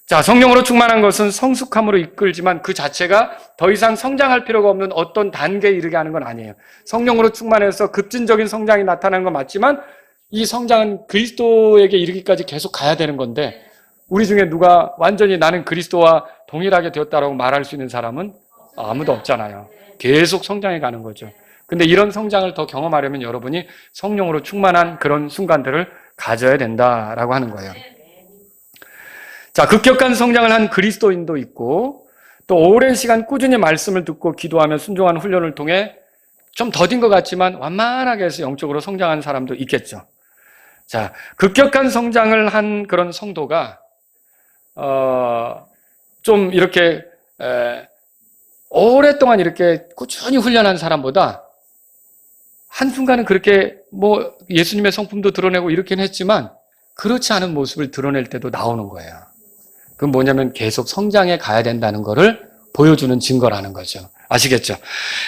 Speaker 1: 자, 성령으로 충만한 것은 성숙함으로 이끌지만 그 자체가 더 이상 성장할 필요가 없는 어떤 단계에 이르게 하는 건 아니에요. 성령으로 충만해서 급진적인 성장이 나타나는 건 맞지만 이 성장은 그리스도에게 이르기까지 계속 가야 되는 건데 우리 중에 누가 완전히 나는 그리스도와 동일하게 되었다라고 말할 수 있는 사람은 아무도 없잖아요. 계속 성장해 가는 거죠. 근데 이런 성장을 더 경험하려면 여러분이 성령으로 충만한 그런 순간들을 가져야 된다라고 하는 거예요. 자, 급격한 성장을 한 그리스도인도 있고 또 오랜 시간 꾸준히 말씀을 듣고 기도하며 순종하는 훈련을 통해 좀 더딘 것 같지만 완만하게 해서 영적으로 성장한 사람도 있겠죠. 자, 급격한 성장을 한 그런 성도가 좀 이렇게 오랫동안 이렇게 꾸준히 훈련한 사람보다 한순간은 그렇게 예수님의 성품도 드러내고 이렇게는 했지만 그렇지 않은 모습을 드러낼 때도 나오는 거예요. 그건 뭐냐면 계속 성장해 가야 된다는 거를 보여주는 증거라는 거죠. 아시겠죠?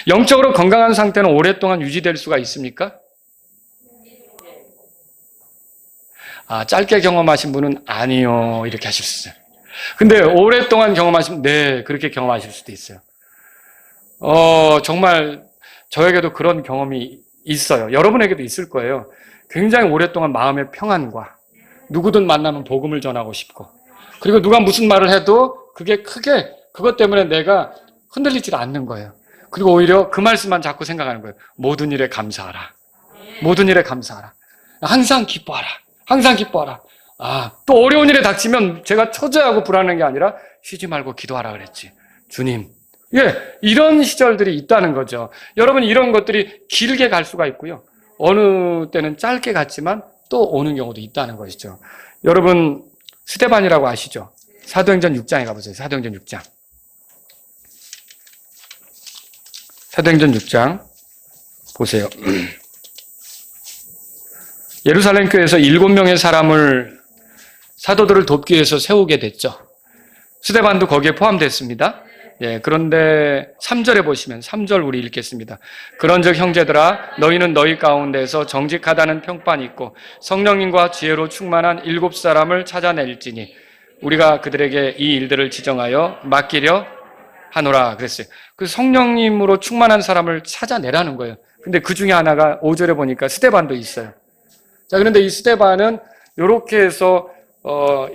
Speaker 1: 영적으로 건강한 상태는 오랫동안 유지될 수가 있습니까? 짧게 경험하신 분은 아니요 이렇게 하실 수 있어요. 근데 오랫동안 경험하시면 네 그렇게 경험하실 수도 있어요. 정말 저에게도 그런 경험이 있어요. 여러분에게도 있을 거예요. 굉장히 오랫동안 마음의 평안과 누구든 만나면 복음을 전하고 싶고, 그리고 누가 무슨 말을 해도 그게 크게 그것 때문에 내가 흔들리지 않는 거예요. 그리고 오히려 그 말씀만 자꾸 생각하는 거예요. 모든 일에 감사하라. 모든 일에 감사하라. 항상 기뻐하라. 항상 기뻐하라. 또 어려운 일에 닥치면 제가 처절하고 불안한 게 아니라 쉬지 말고 기도하라 그랬지. 주님. 이런 시절들이 있다는 거죠. 여러분, 이런 것들이 길게 갈 수가 있고요. 어느 때는 짧게 갔지만 또 오는 경우도 있다는 것이죠. 여러분, 스데반이라고 아시죠? 사도행전 6장에 가보세요. 사도행전 6장. 사도행전 6장 보세요. 예루살렘 교회에서 7명의 사람을 사도들을 돕기 위해서 세우게 됐죠. 스데반도 거기에 포함됐습니다. 그런데 3절에 보시면 3절 우리 읽겠습니다. 그런즉 형제들아 너희는 너희 가운데서 정직하다는 평판이 있고 성령님과 지혜로 충만한 7사람을 찾아낼지니 우리가 그들에게 이 일들을 지정하여 맡기려 하노라 그랬어요. 그 성령님으로 충만한 사람을 찾아내라는 거예요. 근데 그 중에 하나가 5절에 보니까 스데반도 있어요. 자, 그런데 이 스데반은 이렇게 해서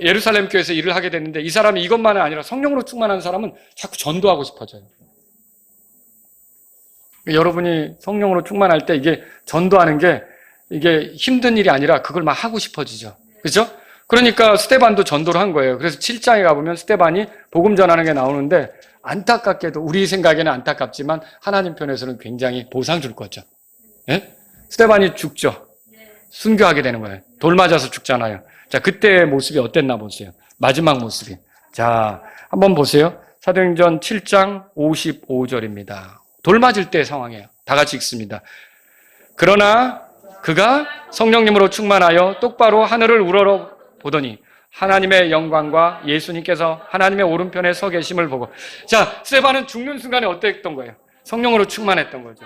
Speaker 1: 예루살렘 교회에서 일을 하게 됐는데, 이 사람이 이것만은 아니라 성령으로 충만한 사람은 자꾸 전도하고 싶어져요. 여러분이 성령으로 충만할 때 이게 전도하는 게 이게 힘든 일이 아니라 그걸 막 하고 싶어지죠. 그렇죠? 그러니까 스데반도 전도를 한 거예요. 그래서 7장에 가보면 스데반이 복음 전하는 게 나오는데, 안타깝게도 우리 생각에는 안타깝지만 하나님 편에서는 굉장히 보상 줄 거죠. 스데반이 죽죠. 순교하게 되는 거예요. 돌 맞아서 죽잖아요. 자, 그때의 모습이 어땠나 보세요. 마지막 모습이. 자, 한번 보세요. 사도행전 7장 55절입니다. 돌 맞을 때 상황이에요. 다 같이 읽습니다. 그러나 그가 성령님으로 충만하여 똑바로 하늘을 우러러 보더니 하나님의 영광과 예수님께서 하나님의 오른편에 서 계심을 보고, 자, 스데반은 죽는 순간에 어땠던 거예요? 성령으로 충만했던 거죠.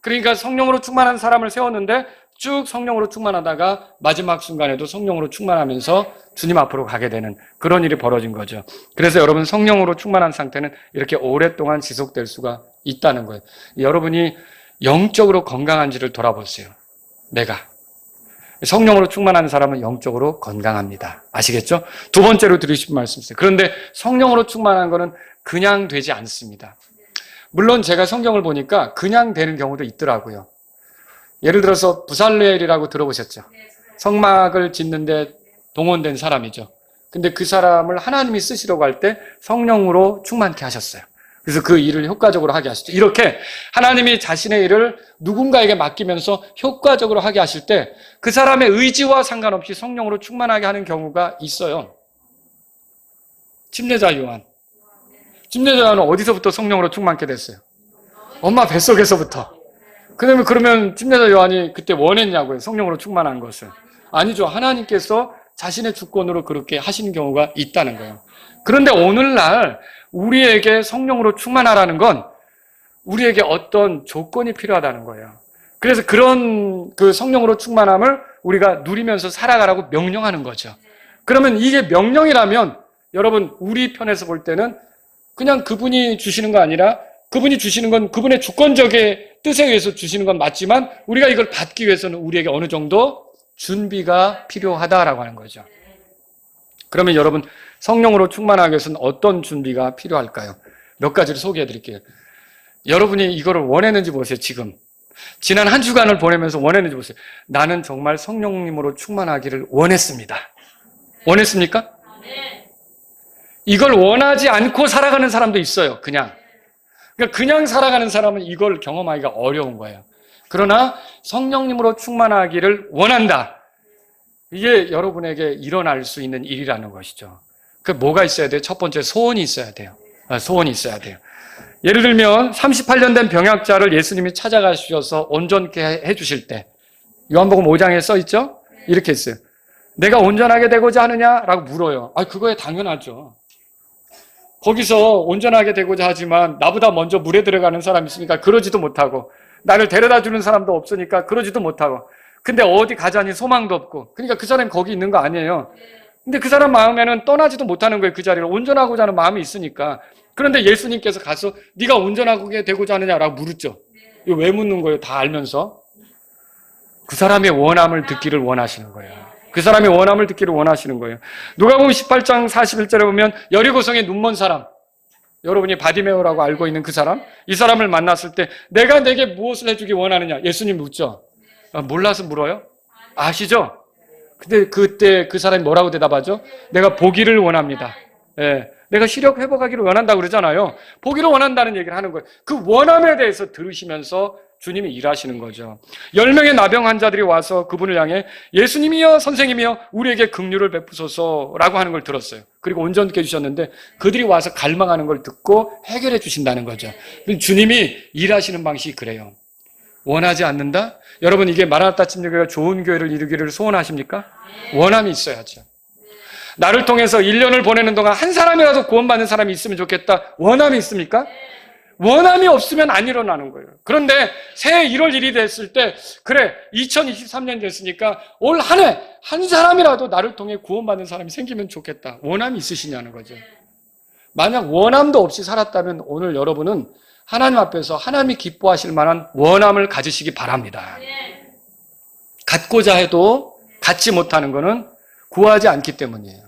Speaker 1: 그러니까 성령으로 충만한 사람을 세웠는데 쭉 성령으로 충만하다가 마지막 순간에도 성령으로 충만하면서 주님 앞으로 가게 되는 그런 일이 벌어진 거죠. 그래서 여러분, 성령으로 충만한 상태는 이렇게 오랫동안 지속될 수가 있다는 거예요. 여러분이 영적으로 건강한지를 돌아보세요. 내가 성령으로 충만한 사람은 영적으로 건강합니다. 아시겠죠? 두 번째로 드리고 싶은 말씀 있어요. 그런데 성령으로 충만한 거는 그냥 되지 않습니다. 물론 제가 성경을 보니까 그냥 되는 경우도 있더라고요. 예를 들어서 부살레엘이라고 들어보셨죠? 성막을 짓는데 동원된 사람이죠. 근데 그 사람을 하나님이 쓰시려고 할 때 성령으로 충만케 하셨어요. 그래서 그 일을 효과적으로 하게 하시죠. 이렇게 하나님이 자신의 일을 누군가에게 맡기면서 효과적으로 하게 하실 때 그 사람의 의지와 상관없이 성령으로 충만하게 하는 경우가 있어요. 침례자 요한. 침례자 요한은 어디서부터 성령으로 충만케 됐어요? 엄마 뱃속에서부터. 그러면 침례자 요한이 그때 원했냐고요? 성령으로 충만한 것을. 아니죠. 하나님께서 자신의 주권으로 그렇게 하시는 경우가 있다는 거예요. 그런데 오늘날 우리에게 성령으로 충만하라는 건 우리에게 어떤 조건이 필요하다는 거예요. 그래서 그런 그 성령으로 충만함을 우리가 누리면서 살아가라고 명령하는 거죠. 그러면 이게 명령이라면 여러분, 우리 편에서 볼 때는 그냥 그분이 주시는 거 아니라 그분이 주시는 건 그분의 주권적인 뜻에 의해서 주시는 건 맞지만 우리가 이걸 받기 위해서는 우리에게 어느 정도 준비가 필요하다라고 하는 거죠. 그러면 여러분, 성령으로 충만하기 위해서는 어떤 준비가 필요할까요? 몇 가지를 소개해 드릴게요. 여러분이 이거를 원했는지 보세요. 지난 한 주간을 보내면서 원했는지 보세요. 나는 정말 성령님으로 충만하기를 원했습니다. 원했습니까? 이걸 원하지 않고 살아가는 사람도 있어요. 그냥 살아가는 사람은 이걸 경험하기가 어려운 거예요. 그러나 성령님으로 충만하기를 원한다. 이게 여러분에게 일어날 수 있는 일이라는 것이죠. 그 뭐가 있어야 돼요? 첫 번째, 소원이 있어야 돼요. 소원이 있어야 돼요. 예를 들면 38년 된 병약자를 예수님이 찾아가셔서 온전케 해주실 때 요한복음 5장에 써있죠? 이렇게 했어요. 내가 온전하게 되고자 하느냐라고 물어요. 그거야 당연하죠. 거기서 온전하게 되고자 하지만 나보다 먼저 물에 들어가는 사람이 있으니까 그러지도 못하고 나를 데려다 주는 사람도 없으니까 그러지도 못하고 근데 어디 가자니 소망도 없고. 그러니까 그 사람이 거기 있는 거 아니에요. 근데 그 사람 마음에는 떠나지도 못하는 거예요. 그 자리를 온전하고자 하는 마음이 있으니까. 그런데 예수님께서 가서 네가 온전하게 되고자 하느냐라고 물었죠. 이거 왜 묻는 거예요? 다 알면서. 그 사람의 원함을 듣기를 원하시는 거예요. 그 사람의 원함을 듣기를 원하시는 거예요. 누가복음 18장 41절에 보면 여리고성의 눈먼 사람, 여러분이 바디메오라고 알고 있는 그 사람, 이 사람을 만났을 때 내가 내게 무엇을 해주기 원하느냐? 예수님 묻죠. 몰라서 물어요? 아시죠? 근데 그때 그 사람이 뭐라고 대답하죠? 내가 보기를 원합니다. 예, 내가 시력 회복하기를 원한다고 그러잖아요. 보기를 원한다는 얘기를 하는 거예요. 그 원함에 대해서 들으시면서 주님이 일하시는 거죠. 10명의 나병 환자들이 와서 그분을 향해 예수님이여 선생님이여 우리에게 긍휼을 베푸소서라고 하는 걸 들었어요. 그리고 온전케 해주셨는데 그들이 와서 갈망하는 걸 듣고 해결해 주신다는 거죠. 주님이 일하시는 방식이 그래요. 원하지 않는다? 여러분 이게 마라나타 침례교회가 좋은 교회를 이루기를 소원하십니까? 원함이 있어야죠. 나를 통해서 1년을 보내는 동안 한 사람이라도 구원받는 사람이 있으면 좋겠다. 원함이 있습니까? 원함이 없으면 안 일어나는 거예요. 그런데 새해 1월 1일이 됐을 때 그래 2023년 됐으니까 올 한 해 한 사람이라도 나를 통해 구원받는 사람이 생기면 좋겠다. 원함이 있으시냐는 거죠. 만약 원함도 없이 살았다면 오늘 여러분은 하나님 앞에서 하나님이 기뻐하실 만한 원함을 가지시기 바랍니다. 갖고자 해도 갖지 못하는 것은 구하지 않기 때문이에요.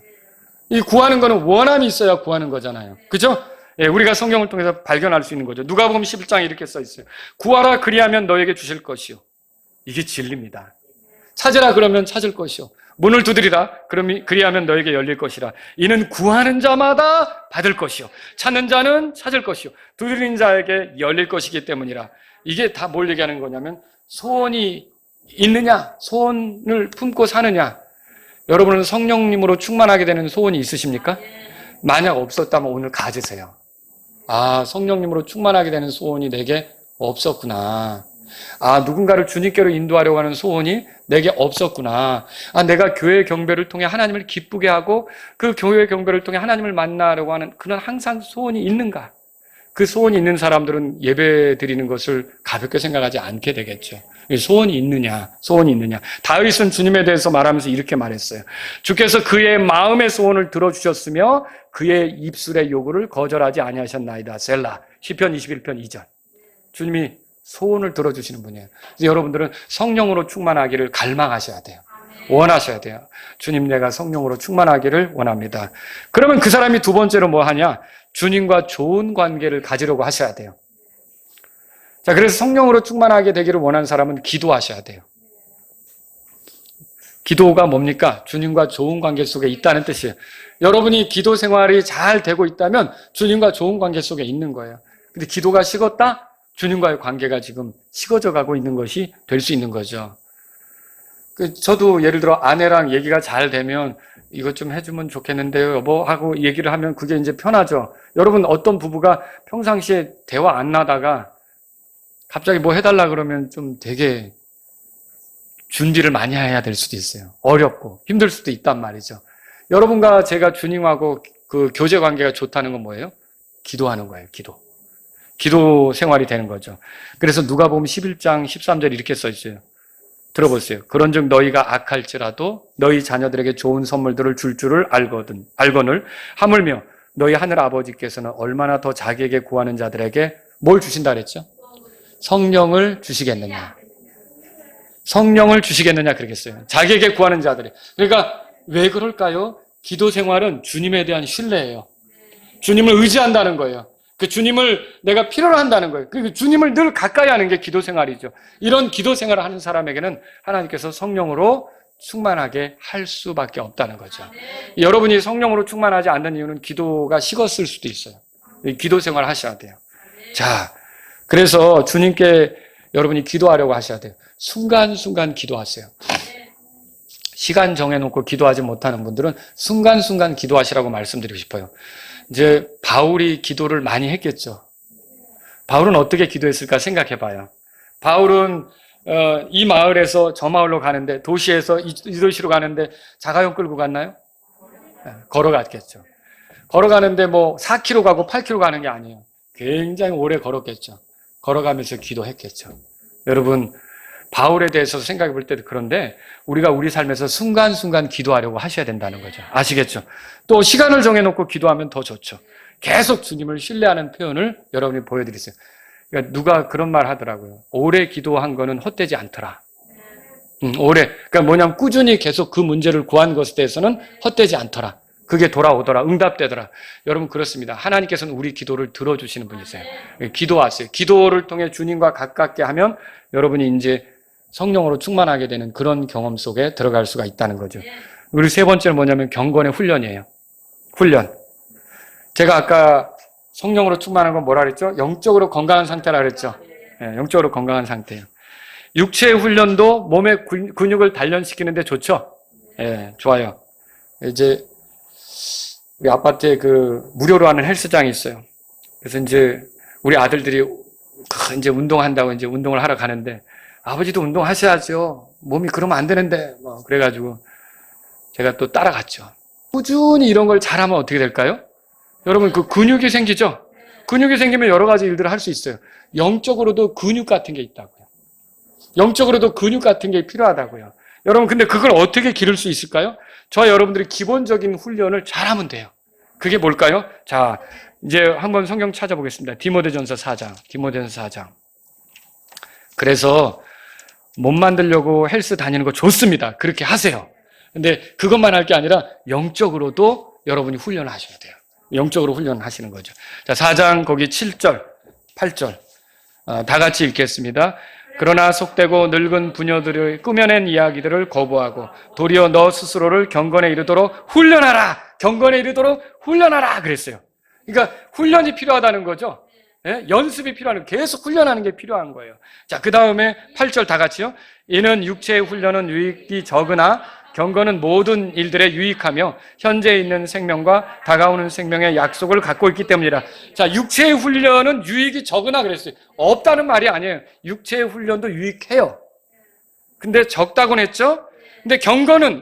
Speaker 1: 이 구하는 것은 원함이 있어야 구하는 거잖아요. 그죠? 예, 우리가 성경을 통해서 발견할 수 있는 거죠. 누가복음 11장에 이렇게 써 있어요. 구하라 그리하면 너에게 주실 것이요. 이게 진리입니다. 찾으라 그러면 찾을 것이요. 문을 두드리라 그리하면 너에게 열릴 것이라. 이는 구하는 자마다 받을 것이요. 찾는 자는 찾을 것이요. 두드리는 자에게 열릴 것이기 때문이라. 이게 다 뭘 얘기하는 거냐면 소원이 있느냐, 소원을 품고 사느냐. 여러분은 성령님으로 충만하게 되는 소원이 있으십니까? 만약 없었다면 오늘 가지세요. 아, 성령님으로 충만하게 되는 소원이 내게 없었구나. 아, 누군가를 주님께로 인도하려고 하는 소원이 내게 없었구나. 아, 내가 교회 경배를 통해 하나님을 기쁘게 하고 그 교회 경배를 통해 하나님을 만나려고 하는 그런 항상 소원이 있는가? 그 소원이 있는 사람들은 예배 드리는 것을 가볍게 생각하지 않게 되겠죠. 소원이 있느냐, 소원이 있느냐. 다윗은 주님에 대해서 말하면서 이렇게 말했어요. 주께서 그의 마음의 소원을 들어주셨으며 그의 입술의 요구를 거절하지 아니하셨나이다. 셀라. 시편 21편 2절. 주님이 소원을 들어주시는 분이에요. 그래서 여러분들은 성령으로 충만하기를 갈망하셔야 돼요. 원하셔야 돼요. 주님, 내가 성령으로 충만하기를 원합니다. 그러면 그 사람이 두 번째로 뭐 하냐? 주님과 좋은 관계를 가지려고 하셔야 돼요. 자, 그래서 성령으로 충만하게 되기를 원하는 사람은 기도하셔야 돼요. 기도가 뭡니까? 주님과 좋은 관계 속에 있다는 뜻이에요. 여러분이 기도 생활이 잘 되고 있다면 주님과 좋은 관계 속에 있는 거예요. 근데 기도가 식었다? 주님과의 관계가 지금 식어져 가고 있는 것이 될 수 있는 거죠. 저도 예를 들어 아내랑 얘기가 잘 되면 이것 좀 해주면 좋겠는데요, 여보 하고 얘기를 하면 그게 이제 편하죠. 여러분 어떤 부부가 평상시에 대화 안 나다가 갑자기 뭐 해달라 그러면 좀 되게 준비를 많이 해야 될 수도 있어요. 어렵고 힘들 수도 있단 말이죠. 여러분과 제가 주님하고 그 교제 관계가 좋다는 건 뭐예요? 기도하는 거예요. 기도 생활이 되는 거죠. 그래서 누가복음 11장 13절 이렇게 써 있어요. 들어보세요. 그런즉 너희가 악할지라도 너희 자녀들에게 좋은 선물들을 줄 줄을 알거늘 하물며 너희 하늘 아버지께서는 얼마나 더 자기에게 구하는 자들에게 뭘 주신다 그랬죠? 성령을 주시겠느냐. 성령을 주시겠느냐 그러겠어요. 자기에게 구하는 자들이. 그러니까 왜 그럴까요? 기도 생활은 주님에 대한 신뢰예요. 주님을 의지한다는 거예요. 그 주님을 내가 필요로 한다는 거예요. 그 주님을 늘 가까이 하는 게 기도 생활이죠. 이런 기도 생활을 하는 사람에게는 하나님께서 성령으로 충만하게 할 수밖에 없다는 거죠. 여러분이 성령으로 충만하지 않는 이유는 기도가 식었을 수도 있어요. 기도 생활을 하셔야 돼요. 자, 그래서 주님께 여러분이 기도하려고 하셔야 돼요. 순간순간 기도하세요. 시간 정해놓고 기도하지 못하는 분들은 순간순간 기도하시라고 말씀드리고 싶어요. 이제 바울이 기도를 많이 했겠죠. 바울은 어떻게 기도했을까 생각해 봐요. 바울은 이 마을에서 저 마을로 가는데, 도시에서 이 도시로 가는데 자가용 끌고 갔나요? 걸어갔겠죠. 걸어가는데 뭐 4km 가고 8km 가는 게 아니에요. 굉장히 오래 걸었겠죠. 걸어가면서 기도했겠죠. 여러분, 바울에 대해서 생각해 볼 때도 그런데 우리가 우리 삶에서 순간순간 기도하려고 하셔야 된다는 거죠. 아시겠죠? 또 시간을 정해놓고 기도하면 더 좋죠. 계속 주님을 신뢰하는 표현을 여러분이 보여드리세요. 그러니까 누가 그런 말 하더라고요. 오래 기도한 거는 헛되지 않더라. 오래. 그러니까 뭐냐면 꾸준히 계속 그 문제를 구한 것에 대해서는 헛되지 않더라. 그게 돌아오더라. 응답되더라. 여러분 그렇습니다. 하나님께서는 우리 기도를 들어주시는 분이세요. 기도하세요. 기도를 통해 주님과 가깝게 하면 여러분이 이제 성령으로 충만하게 되는 그런 경험 속에 들어갈 수가 있다는 거죠. 그리고 세 번째는 뭐냐면 경건의 훈련이에요. 훈련. 제가 아까 성령으로 충만한 건 뭐라 그랬죠? 영적으로 건강한 상태라 그랬죠. 네, 영적으로 건강한 상태예요. 육체의 훈련도 몸의 근육을 단련시키는데 좋죠? 예, 네, 좋아요. 이제 우리 아파트에 무료로 하는 헬스장이 있어요. 그래서 이제 우리 아들들이 이제 운동한다고 이제 운동을 하러 가는데 아버지도 운동하셔야죠. 몸이 그러면 안 되는데 그래가지고 제가 또 따라갔죠. 꾸준히 이런 걸 잘하면 어떻게 될까요? 여러분 근육이 생기죠? 근육이 생기면 여러 가지 일들을 할 수 있어요. 영적으로도 근육 같은 게 있다고요. 영적으로도 근육 같은 게 필요하다고요. 여러분 근데 그걸 어떻게 기를 수 있을까요? 저와 여러분들이 기본적인 훈련을 잘하면 돼요. 그게 뭘까요? 자, 이제 한번 성경 찾아보겠습니다. 디모데전서 4장. 디모데전서 4장. 그래서 몸 만들려고 헬스 다니는 거 좋습니다. 그렇게 하세요. 근데 그것만 할 게 아니라 영적으로도 여러분이 훈련을 하셔야 돼요. 영적으로 훈련하시는 거죠. 자, 4장 거기 7절, 8절. 다 같이 읽겠습니다. 그러나 속되고 늙은 부녀들의 꾸며낸 이야기들을 거부하고 도리어 너 스스로를 경건에 이르도록 훈련하라. 경건에 이르도록 훈련하라 그랬어요. 그러니까 훈련이 필요하다는 거죠. 예? 연습이 필요한, 계속 훈련하는 게 필요한 거예요. 자, 그 다음에 8절 다 같이요. 이는 육체의 훈련은 유익이 적으나 경건은 모든 일들에 유익하며 현재 있는 생명과 다가오는 생명의 약속을 갖고 있기 때문이라. 자, 육체의 훈련은 유익이 적으나 그랬어요. 없다는 말이 아니에요. 육체의 훈련도 유익해요. 근데 적다고는 했죠? 근데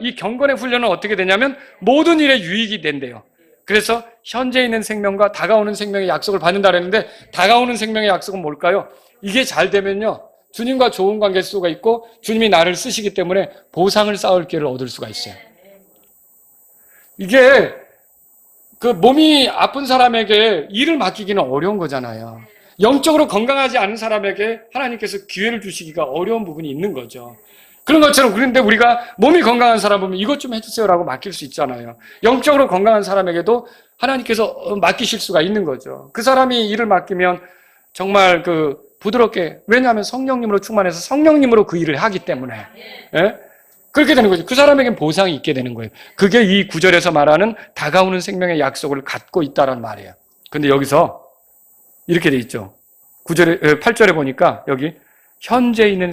Speaker 1: 이 경건의 훈련은 어떻게 되냐면 모든 일에 유익이 된대요. 그래서 현재 있는 생명과 다가오는 생명의 약속을 받는다 그랬는데 다가오는 생명의 약속은 뭘까요? 이게 잘 되면요. 주님과 좋은 관계 속에 있고 주님이 나를 쓰시기 때문에 보상을 쌓을 기회를 얻을 수가 있어요. 이게 몸이 아픈 사람에게 일을 맡기기는 어려운 거잖아요. 영적으로 건강하지 않은 사람에게 하나님께서 기회를 주시기가 어려운 부분이 있는 거죠. 그런 것처럼 그런데 우리가 몸이 건강한 사람 보면 이것 좀 해주세요라고 맡길 수 있잖아요. 영적으로 건강한 사람에게도 하나님께서 맡기실 수가 있는 거죠. 그 사람이 일을 맡기면 정말 부드럽게, 왜냐하면 성령님으로 충만해서 성령님으로 그 일을 하기 때문에 예? 그렇게 되는 거죠. 그 사람에겐 보상이 있게 되는 거예요. 그게 이 9절에서 말하는 다가오는 생명의 약속을 갖고 있다는 말이에요. 근데 여기서 이렇게 돼 있죠. 8절에 보니까 여기 현재 있는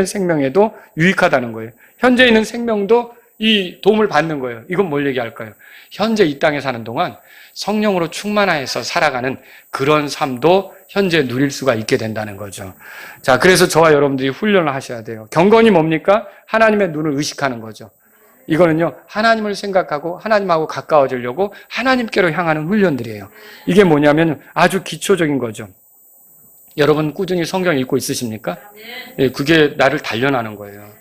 Speaker 1: 생명에도 유익하다는 거예요. 현재 있는 생명도 이 도움을 받는 거예요. 이건 뭘 얘기할까요? 현재 이 땅에 사는 동안 성령으로 충만해서 살아가는 그런 삶도 현재 누릴 수가 있게 된다는 거죠. 자, 그래서 저와 여러분들이 훈련을 하셔야 돼요. 경건이 뭡니까? 하나님의 눈을 의식하는 거죠. 이거는요, 하나님을 생각하고 하나님하고 가까워지려고 하나님께로 향하는 훈련들이에요. 이게 뭐냐면 아주 기초적인 거죠. 여러분 꾸준히 성경 읽고 있으십니까? 예, 그게 나를 단련하는 거예요.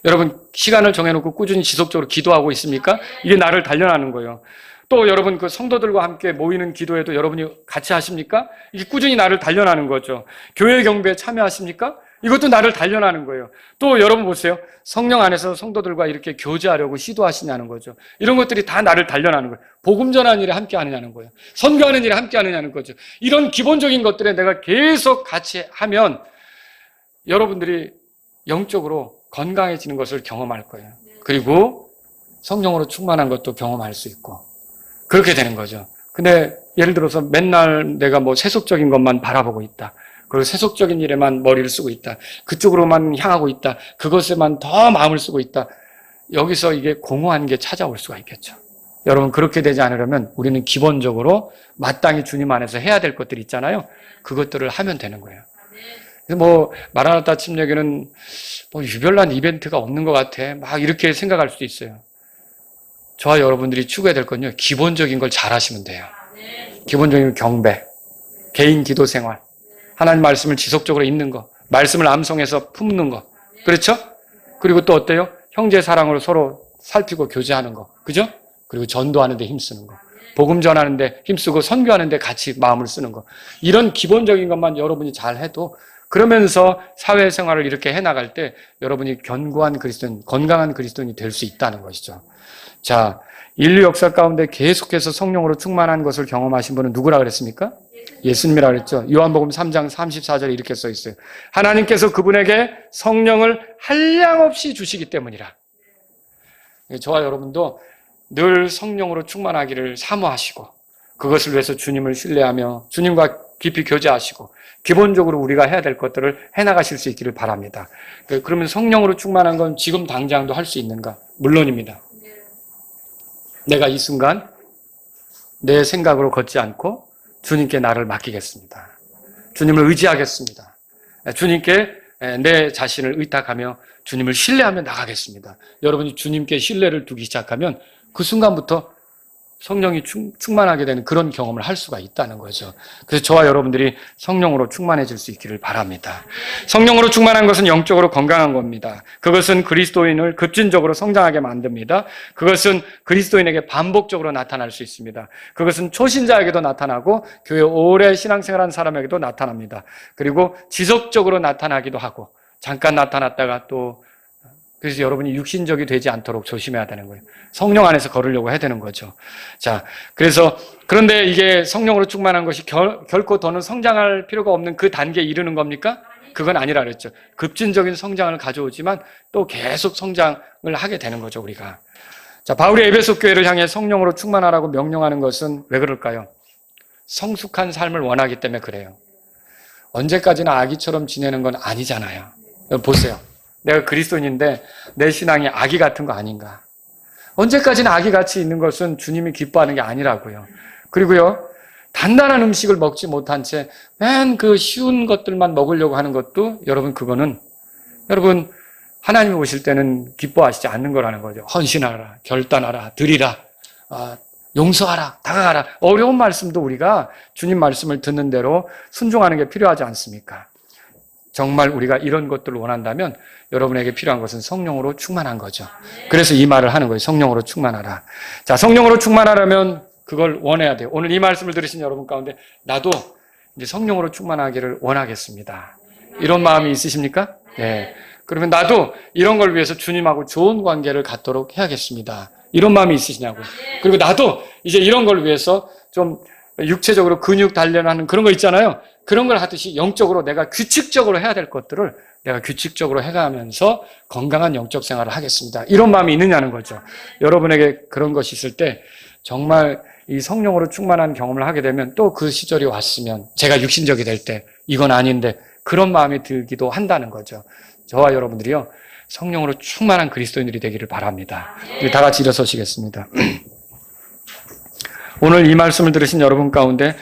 Speaker 1: 여러분 시간을 정해놓고 꾸준히 지속적으로 기도하고 있습니까? 이게 나를 단련하는 거예요. 또 여러분 성도들과 함께 모이는 기도에도 여러분이 같이 하십니까? 이게 꾸준히 나를 단련하는 거죠. 교회 경배에 참여하십니까? 이것도 나를 단련하는 거예요. 또 여러분 보세요. 성령 안에서 성도들과 이렇게 교제하려고 시도하시냐는 거죠. 이런 것들이 다 나를 단련하는 거예요. 복음 전하는 일에 함께 하느냐는 거예요. 선교하는 일에 함께 하느냐는 거죠. 이런 기본적인 것들에 내가 계속 같이 하면 여러분들이 영적으로 건강해지는 것을 경험할 거예요. 그리고 성령으로 충만한 것도 경험할 수 있고 그렇게 되는 거죠. 근데 예를 들어서 맨날 내가 세속적인 것만 바라보고 있다. 그리고 세속적인 일에만 머리를 쓰고 있다. 그쪽으로만 향하고 있다. 그것에만 더 마음을 쓰고 있다. 여기서 이게 공허한 게 찾아올 수가 있겠죠. 여러분 그렇게 되지 않으려면 우리는 기본적으로 마땅히 주님 안에서 해야 될 것들이 있잖아요. 그것들을 하면 되는 거예요. 마라나타 침례교는 유별난 이벤트가 없는 것 같아. 막 이렇게 생각할 수도 있어요. 저와 여러분들이 추구해야 될 건요. 기본적인 걸 잘 하시면 돼요. 기본적인 경배, 개인 기도 생활, 하나님 말씀을 지속적으로 읽는 거, 말씀을 암송해서 품는 거. 그렇죠? 그리고 또 어때요? 형제 사랑으로 서로 살피고 교제하는 거. 그죠? 그리고 전도하는 데 힘쓰는 거. 복음 전하는 데 힘쓰고 선교하는 데 같이 마음을 쓰는 거. 이런 기본적인 것만 여러분이 잘 해도 그러면서 사회생활을 이렇게 해나갈 때 여러분이 견고한 그리스도인, 건강한 그리스도인이 될 수 있다는 것이죠. 자, 인류 역사 가운데 계속해서 성령으로 충만한 것을 경험하신 분은 누구라 그랬습니까? 예수님이라 그랬죠. 요한복음 3장 34절에 이렇게 써 있어요. 하나님께서 그분에게 성령을 한량없이 주시기 때문이라. 저와 여러분도 늘 성령으로 충만하기를 사모하시고 그것을 위해서 주님을 신뢰하며 주님과 깊이 교제하시고 기본적으로 우리가 해야 될 것들을 해나가실 수 있기를 바랍니다. 그러면 성령으로 충만한 건 지금 당장도 할 수 있는가? 물론입니다. 내가 이 순간 내 생각으로 걷지 않고 주님께 나를 맡기겠습니다. 주님을 의지하겠습니다. 주님께 내 자신을 의탁하며 주님을 신뢰하며 나가겠습니다. 여러분이 주님께 신뢰를 두기 시작하면 그 순간부터 성령이 충만하게 되는 그런 경험을 할 수가 있다는 거죠. 그래서 저와 여러분들이 성령으로 충만해질 수 있기를 바랍니다. 성령으로 충만한 것은 영적으로 건강한 겁니다. 그것은 그리스도인을 급진적으로 성장하게 만듭니다. 그것은 그리스도인에게 반복적으로 나타날 수 있습니다. 그것은 초신자에게도 나타나고 교회 오래 신앙생활한 사람에게도 나타납니다. 그리고 지속적으로 나타나기도 하고 잠깐 나타났다가 또 그래서 여러분이 육신적이 되지 않도록 조심해야 되는 거예요. 성령 안에서 걸으려고 해야 되는 거죠. 자, 그래서 그런데 이게 성령으로 충만한 것이 결코 더는 성장할 필요가 없는 그 단계에 이르는 겁니까? 그건 아니라 그랬죠. 급진적인 성장을 가져오지만 또 계속 성장을 하게 되는 거죠, 우리가. 자, 바울이 에베소 교회를 향해 성령으로 충만하라고 명령하는 것은 왜 그럴까요? 성숙한 삶을 원하기 때문에 그래요. 언제까지나 아기처럼 지내는 건 아니잖아요. 보세요. 내가 그리스도인인데 내 신앙이 아기 같은 거 아닌가? 언제까지나 아기같이 있는 것은 주님이 기뻐하는 게 아니라고요. 그리고요, 단단한 음식을 먹지 못한 채 맨 그 쉬운 것들만 먹으려고 하는 것도 여러분 하나님이 오실 때는 기뻐하시지 않는 거라는 거죠. 헌신하라, 결단하라, 드리라, 용서하라, 다가가라. 어려운 말씀도 우리가 주님 말씀을 듣는 대로 순종하는 게 필요하지 않습니까? 정말 우리가 이런 것들을 원한다면 여러분에게 필요한 것은 성령으로 충만한 거죠. 그래서 이 말을 하는 거예요. 성령으로 충만하라. 자, 성령으로 충만하려면 그걸 원해야 돼요. 오늘 이 말씀을 들으신 여러분 가운데 나도 이제 성령으로 충만하기를 원하겠습니다. 이런 마음이 있으십니까? 네. 그러면 나도 이런 걸 위해서 주님하고 좋은 관계를 갖도록 해야겠습니다. 이런 마음이 있으시냐고요. 그리고 나도 이제 이런 걸 위해서 좀 육체적으로 근육 단련하는 그런 거 있잖아요. 그런 걸 하듯이 영적으로 내가 규칙적으로 해야 될 것들을 내가 규칙적으로 해가면서 건강한 영적 생활을 하겠습니다. 이런 마음이 있느냐는 거죠. 여러분에게 그런 것이 있을 때 정말 이 성령으로 충만한 경험을 하게 되면 또 그 시절이 왔으면 제가 육신적이 될 때 이건 아닌데 그런 마음이 들기도 한다는 거죠. 저와 여러분들이요, 성령으로 충만한 그리스도인들이 되기를 바랍니다. 우리 다 같이 일어서시겠습니다. 오늘 이 말씀을 들으신 여러분 가운데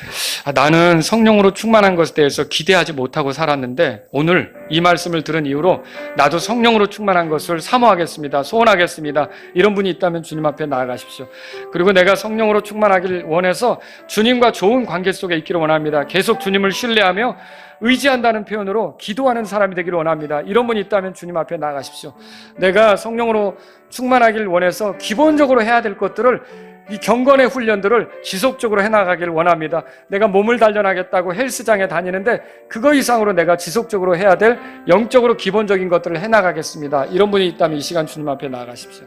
Speaker 1: 나는 성령으로 충만한 것에 대해서 기대하지 못하고 살았는데 오늘 이 말씀을 들은 이후로 나도 성령으로 충만한 것을 사모하겠습니다. 소원하겠습니다. 이런 분이 있다면 주님 앞에 나아가십시오. 그리고 내가 성령으로 충만하길 원해서 주님과 좋은 관계 속에 있기를 원합니다. 계속 주님을 신뢰하며 의지한다는 표현으로 기도하는 사람이 되기를 원합니다. 이런 분이 있다면 주님 앞에 나아가십시오. 내가 성령으로 충만하길 원해서 기본적으로 해야 될 것들을 이 경건의 훈련들을 지속적으로 해나가길 원합니다. 내가 몸을 단련하겠다고 헬스장에 다니는데 그거 이상으로 내가 지속적으로 해야 될 영적으로 기본적인 것들을 해나가겠습니다. 이런 분이 있다면 이 시간 주님 앞에 나아가십시오.